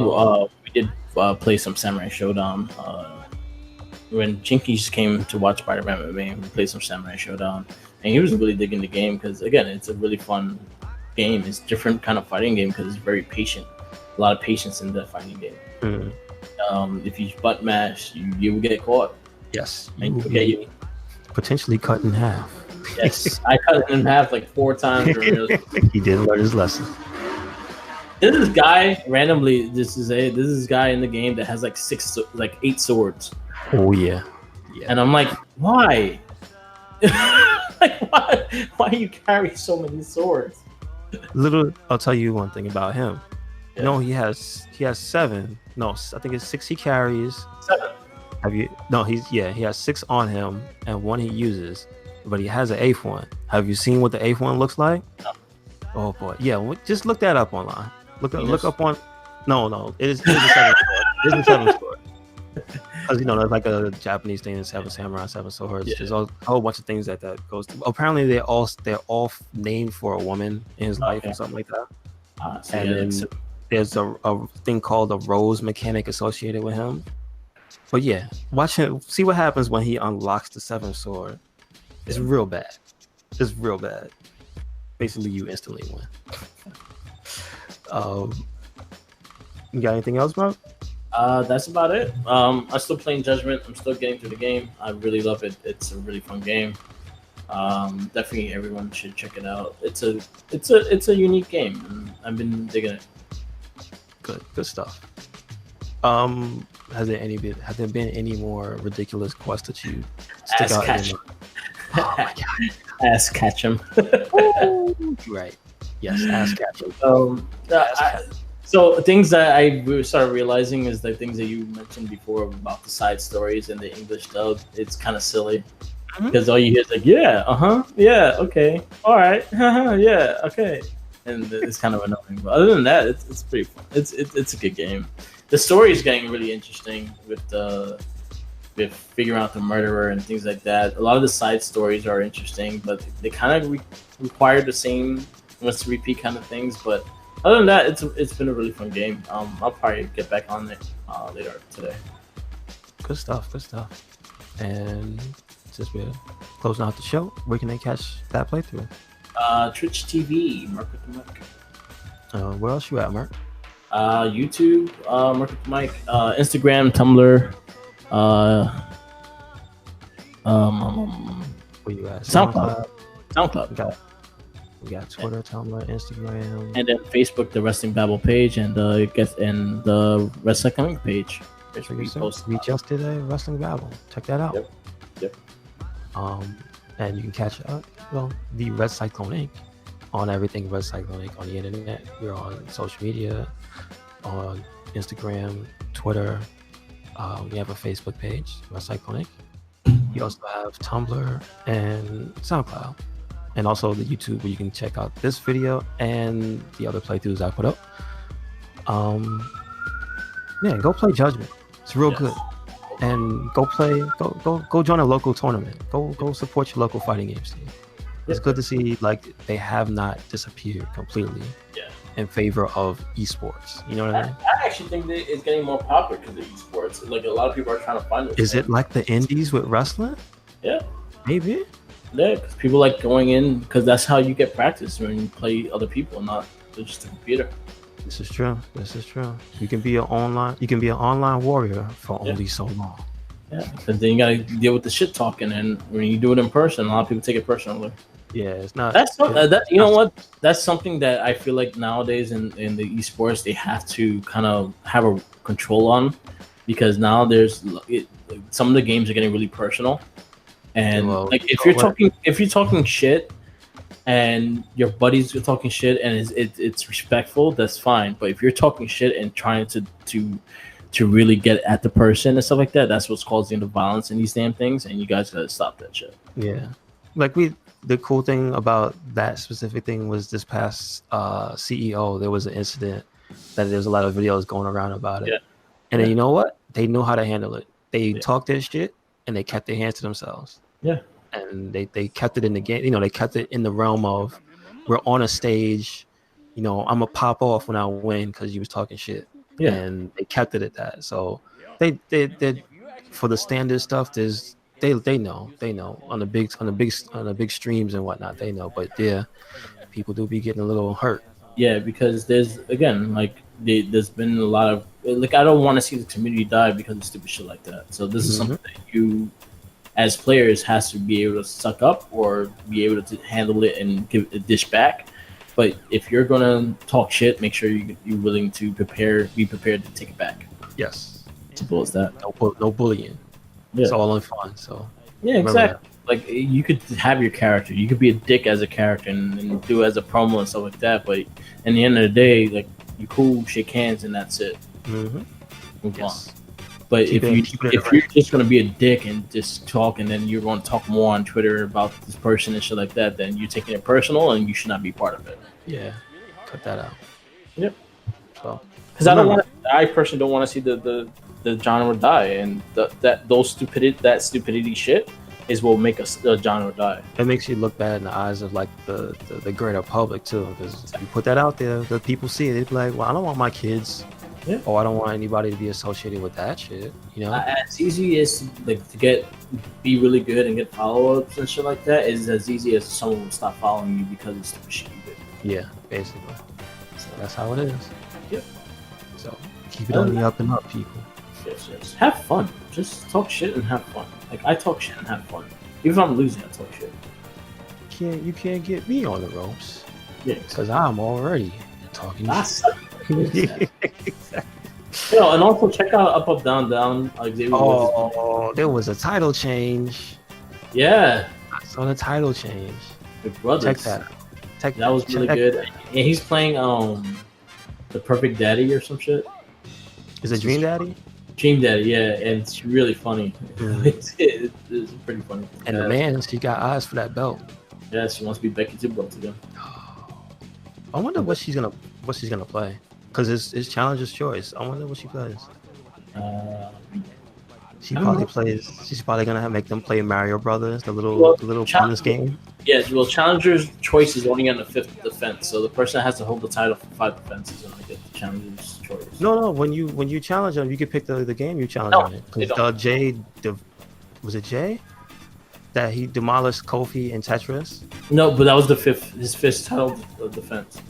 Speaker 3: play some Samurai Showdown. When Chinkies came to watch Spider-Man with me, we played some Samurai Showdown, and he was really digging the game because, again, it's a really fun game. It's a different kind of fighting game because it's very patient. A lot of patience in the fighting game. Mm-hmm. If you butt mash, you will get caught.
Speaker 2: Yes.
Speaker 3: And you will get
Speaker 2: potentially cut in half.
Speaker 3: Yes, I cut it in half like 4 times.
Speaker 2: He didn't learn his lesson.
Speaker 3: This is guy randomly. This is guy in the game that has like 8 swords.
Speaker 2: Oh yeah.
Speaker 3: And I'm like, why? Like, why you carry so many swords?
Speaker 2: I'll tell you one thing about him. Yeah. No, he has 7. No, I think it's 6 he carries.
Speaker 3: 7.
Speaker 2: He has 6 on him and 1 he uses. but he has an eighth one. Have you seen what the eighth one looks like?
Speaker 3: No.
Speaker 2: Oh boy, yeah. Just look that up online. Look up on. No, it is a seven sword. It is a seven sword. Because there's like a Japanese thing, seven samurai, seven swords.
Speaker 3: Yeah.
Speaker 2: There's a whole bunch of things that goes to. Apparently, they're all named for a woman in his life or something like that. And then there's a thing called a rose mechanic associated with him. But yeah, watch him. See what happens when he unlocks the seventh sword. It's real bad. It's real bad. Basically, you instantly win. You got anything else, bro?
Speaker 3: That's about it. I'm still playing Judgement. I'm still getting through the game. I really love it. It's a really fun game. Definitely everyone should check it out. It's a unique game, and I've been digging it.
Speaker 2: Good stuff. Have there been any more ridiculous quests that you stick out?
Speaker 3: Catchem.
Speaker 2: Oh my god!
Speaker 3: Ask Catchem.
Speaker 2: Right. Yes, ask Catchem.
Speaker 3: So things that I started realizing is the things that you mentioned before about the side stories and the English dub. It's kind of silly because all you hear is like, yeah, okay, all right, yeah, okay, and it's kind of annoying. But other than that, it's pretty fun. It's a good game. The story is getting really interesting with figuring out the murderer and things like that. A lot of the side stories are interesting, but they kind of require the same must repeat kind of things. But other than that, it's been a really fun game. I'll probably get back on it later today.
Speaker 2: Good stuff. And since we're closing out the show, where can they catch that playthrough?
Speaker 3: Twitch TV, Merc with the Mic.
Speaker 2: Where else you at, Merc?
Speaker 3: YouTube, Merc with the Mic. Instagram, Tumblr.
Speaker 2: Where you at?
Speaker 3: SoundCloud.
Speaker 2: We got Twitter, Tumblr, Instagram,
Speaker 3: and then Facebook, the Wrestling Babble page, and the RedCycloneInc page.
Speaker 2: We just did a Wrestling Babble. Check that out.
Speaker 3: Yep.
Speaker 2: And you can catch the RedCycloneInc on everything RedCycloneInc on the internet. We're on social media, on Instagram, Twitter. We have a Facebook page, RedCycloneInc. We also have Tumblr and SoundCloud. And also the YouTube where you can check out this video and the other playthroughs I put up. Go play Judgement. It's real good. And go join a local tournament. Go support your local fighting games team. It's good to see they have not disappeared completely in favor of esports. You know what I mean?
Speaker 3: I actually think that it's getting more popular because of esports. Like a lot of people are trying to find it.
Speaker 2: Is it like the indies with wrestling?
Speaker 3: Yeah.
Speaker 2: Maybe.
Speaker 3: Yeah, because people like going in because that's how you get practice when you play other people, not just the computer.
Speaker 2: This is true. You can be an online warrior for only so long.
Speaker 3: Yeah, because then you gotta deal with the shit talking, and when you do it in person, a lot of people take it personally.
Speaker 2: Yeah, it's not.
Speaker 3: Know what? That's something that I feel like nowadays in the esports they have to kind of have a control on, because now some of the games are getting really personal. And if you're talking shit, and your buddies are talking shit, and it's respectful, that's fine. But if you're talking shit and trying to really get at the person and stuff like that, that's what's causing the violence in these damn things. And you guys gotta stop that shit.
Speaker 2: Yeah, the cool thing about that specific thing was this past CEO, there was an incident that there's a lot of videos going around about it. Yeah. And then you know what? They knew how to handle it. They talked their shit and they kept their hands to themselves.
Speaker 3: Yeah.
Speaker 2: And they kept it in the game. They kept it in the realm of, we're on a stage, I'm gonna pop off when I win because you was talking shit. Yeah. And they kept it at that. So they for the standard stuff, they know on the big streams and whatnot, they know. But yeah, people do be getting a little hurt.
Speaker 3: Yeah, because there's there's been a lot of I don't want to see the community die because of stupid shit like that. So this is something that you, as players, has to be able to suck up or be able to handle it and give a dish back. But if you're gonna talk shit, make sure you're willing to be prepared to take it back.
Speaker 2: Yes,
Speaker 3: simple as that.
Speaker 2: No bullying. Yeah. It's all in fun. So
Speaker 3: yeah, exactly. You could have your character. You could be a dick as a character and do it as a promo and stuff like that. But in the end of the day, you cool, shake hands, and that's it.
Speaker 2: Mm-hmm.
Speaker 3: Move on. But
Speaker 2: Keep it
Speaker 3: if you're just gonna be a dick and just talk, and then you're going to talk more on Twitter about this person and shit like that, then you're taking it personal, and you should not be part of it.
Speaker 2: Yeah, cut that out.
Speaker 3: Yep.
Speaker 2: So,
Speaker 3: because I personally don't want to see the genre die, and that stupidity shit is what make us the genre die.
Speaker 2: it makes you look bad in the eyes of like the greater public too, because you put that out there, the people see it, they be like, well, I don't want my kids, or I don't want anybody to be associated with that shit. You know,
Speaker 3: as easy as like to be really good and get follow-ups and shit like that is as easy as someone will stop following you because of stupid shit you did.
Speaker 2: Yeah, basically. So that's how it is.
Speaker 3: Yep.
Speaker 2: So keep it on the up and up, people.
Speaker 3: Yes. Have fun. Just talk shit and have fun. Like, I talk shit and have fun. Even if I'm losing, I talk shit.
Speaker 2: You can't get me on the ropes.
Speaker 3: Yeah,
Speaker 2: because I'm already talking
Speaker 3: shit. You know, and also check out Up Down Down.
Speaker 2: There was a title change.
Speaker 3: Yeah,
Speaker 2: I saw the title change.
Speaker 3: The brothers.
Speaker 2: Check that out.
Speaker 3: That was really good. And he's playing the Perfect Daddy or some shit.
Speaker 2: Is it Dream Daddy?
Speaker 3: Dream Daddy, yeah, and it's really funny. It's pretty funny.
Speaker 2: And the man, she got eyes for that belt.
Speaker 3: Yeah, she wants to be Becky Two belt again.
Speaker 2: I wonder what she's gonna play, because it's Challenger's choice. I wonder what she plays. She's probably gonna make them play Mario Brothers, the little bonus game.
Speaker 3: Yeah, well, Challenger's choice is only on the 5th defense, so the person that has to hold the title for 5 defenses is gonna get the Challenger's choice.
Speaker 2: No, when you challenge them, you can pick the game you challenge them. Because was it Jay that he demolished Kofi in Tetris?
Speaker 3: No, but that was his 5th title defense.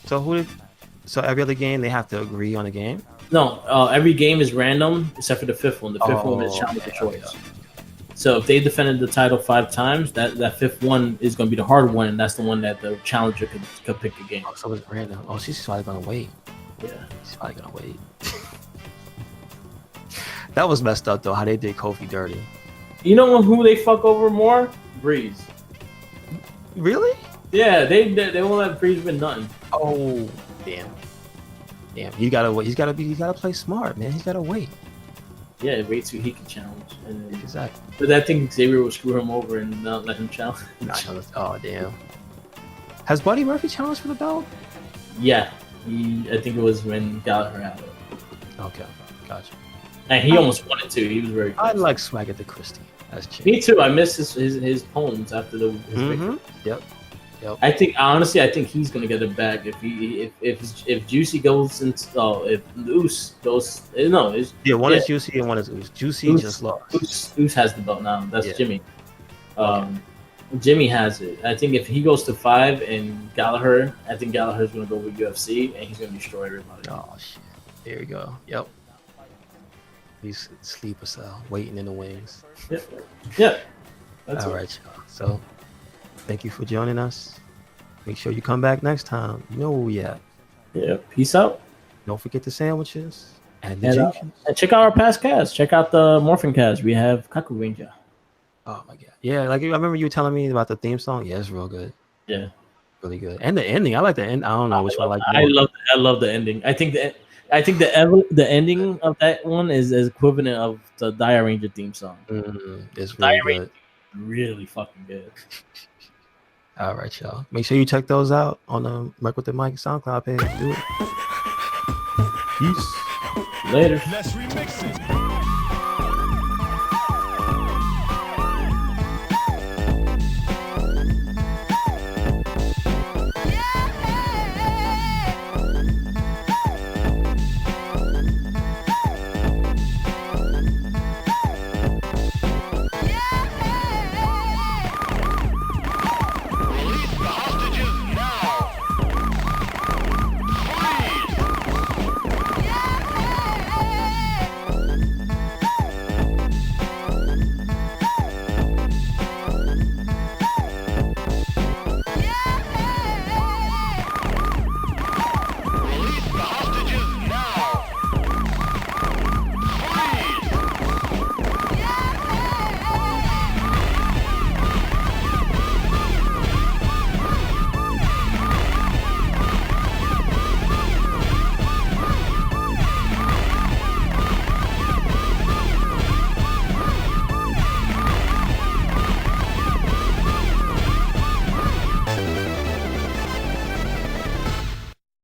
Speaker 2: So every other game they have to agree on a game?
Speaker 3: No, every game is random except for the 5th one. The 5th one is Challenger choice. Okay. So if they defended the title 5 times, that 5th one is going to be the hard one, and that's the one that the challenger could pick a game.
Speaker 2: Oh, so it's random. Oh, she's probably going to wait.
Speaker 3: Yeah.
Speaker 2: She's probably going to wait. That was messed up, though, how they did Kofi dirty.
Speaker 3: You know who they fuck over more? Breeze.
Speaker 2: Really?
Speaker 3: Yeah, they won't let Breeze win nothing.
Speaker 2: Oh, damn. He gotta wait. He's gotta play smart, man. He's gotta wait.
Speaker 3: Yeah, wait till he can challenge.
Speaker 2: Exactly.
Speaker 3: But I think Xavier will screw him over and not let him challenge.
Speaker 2: Oh, damn. Has Buddy Murphy challenged for the belt?
Speaker 3: Yeah. I think it was when Gallagher had it.
Speaker 2: Okay, gotcha.
Speaker 3: And he almost won it too. He was very close.
Speaker 2: I like Swagger the Christie. That's chill.
Speaker 3: Me too. I miss his poems after his victory.
Speaker 2: Yep.
Speaker 3: I think he's gonna get it back if Juicy goes into if Oos goes
Speaker 2: one is Juicy and one is Oos. Juicy just lost.
Speaker 3: Oos has the belt now. That's Jimmy. Jimmy has it. I think if he goes to 5 and Gallagher, I think Gallagher's gonna go with UFC and he's gonna destroy everybody.
Speaker 2: Oh shit! There you go. Yep. He's sleeper cell waiting in the wings.
Speaker 3: Yep.
Speaker 2: All right, y'all. So. Thank you for joining us. Make sure you come back next time. You know where we at.
Speaker 3: Yeah. Peace out.
Speaker 2: Don't forget the sandwiches and the juices.
Speaker 3: And check out our past cast. Check out the Morphin cast. We have Kakuranger.
Speaker 2: Oh my god. Yeah, like I remember you telling me about the theme song. Yeah, it's real good.
Speaker 3: Yeah.
Speaker 2: Really good. And the ending. I like the end. I don't know which one I like
Speaker 3: more. I love the ending. I think the ending of that one is equivalent of the Dire Ranger theme song.
Speaker 2: It's really good.
Speaker 3: Really fucking good.
Speaker 2: All right, y'all. Make sure you check those out on the Merc with the Mic SoundCloud page. Do it. Peace.
Speaker 3: Later.
Speaker 1: Let's remix it.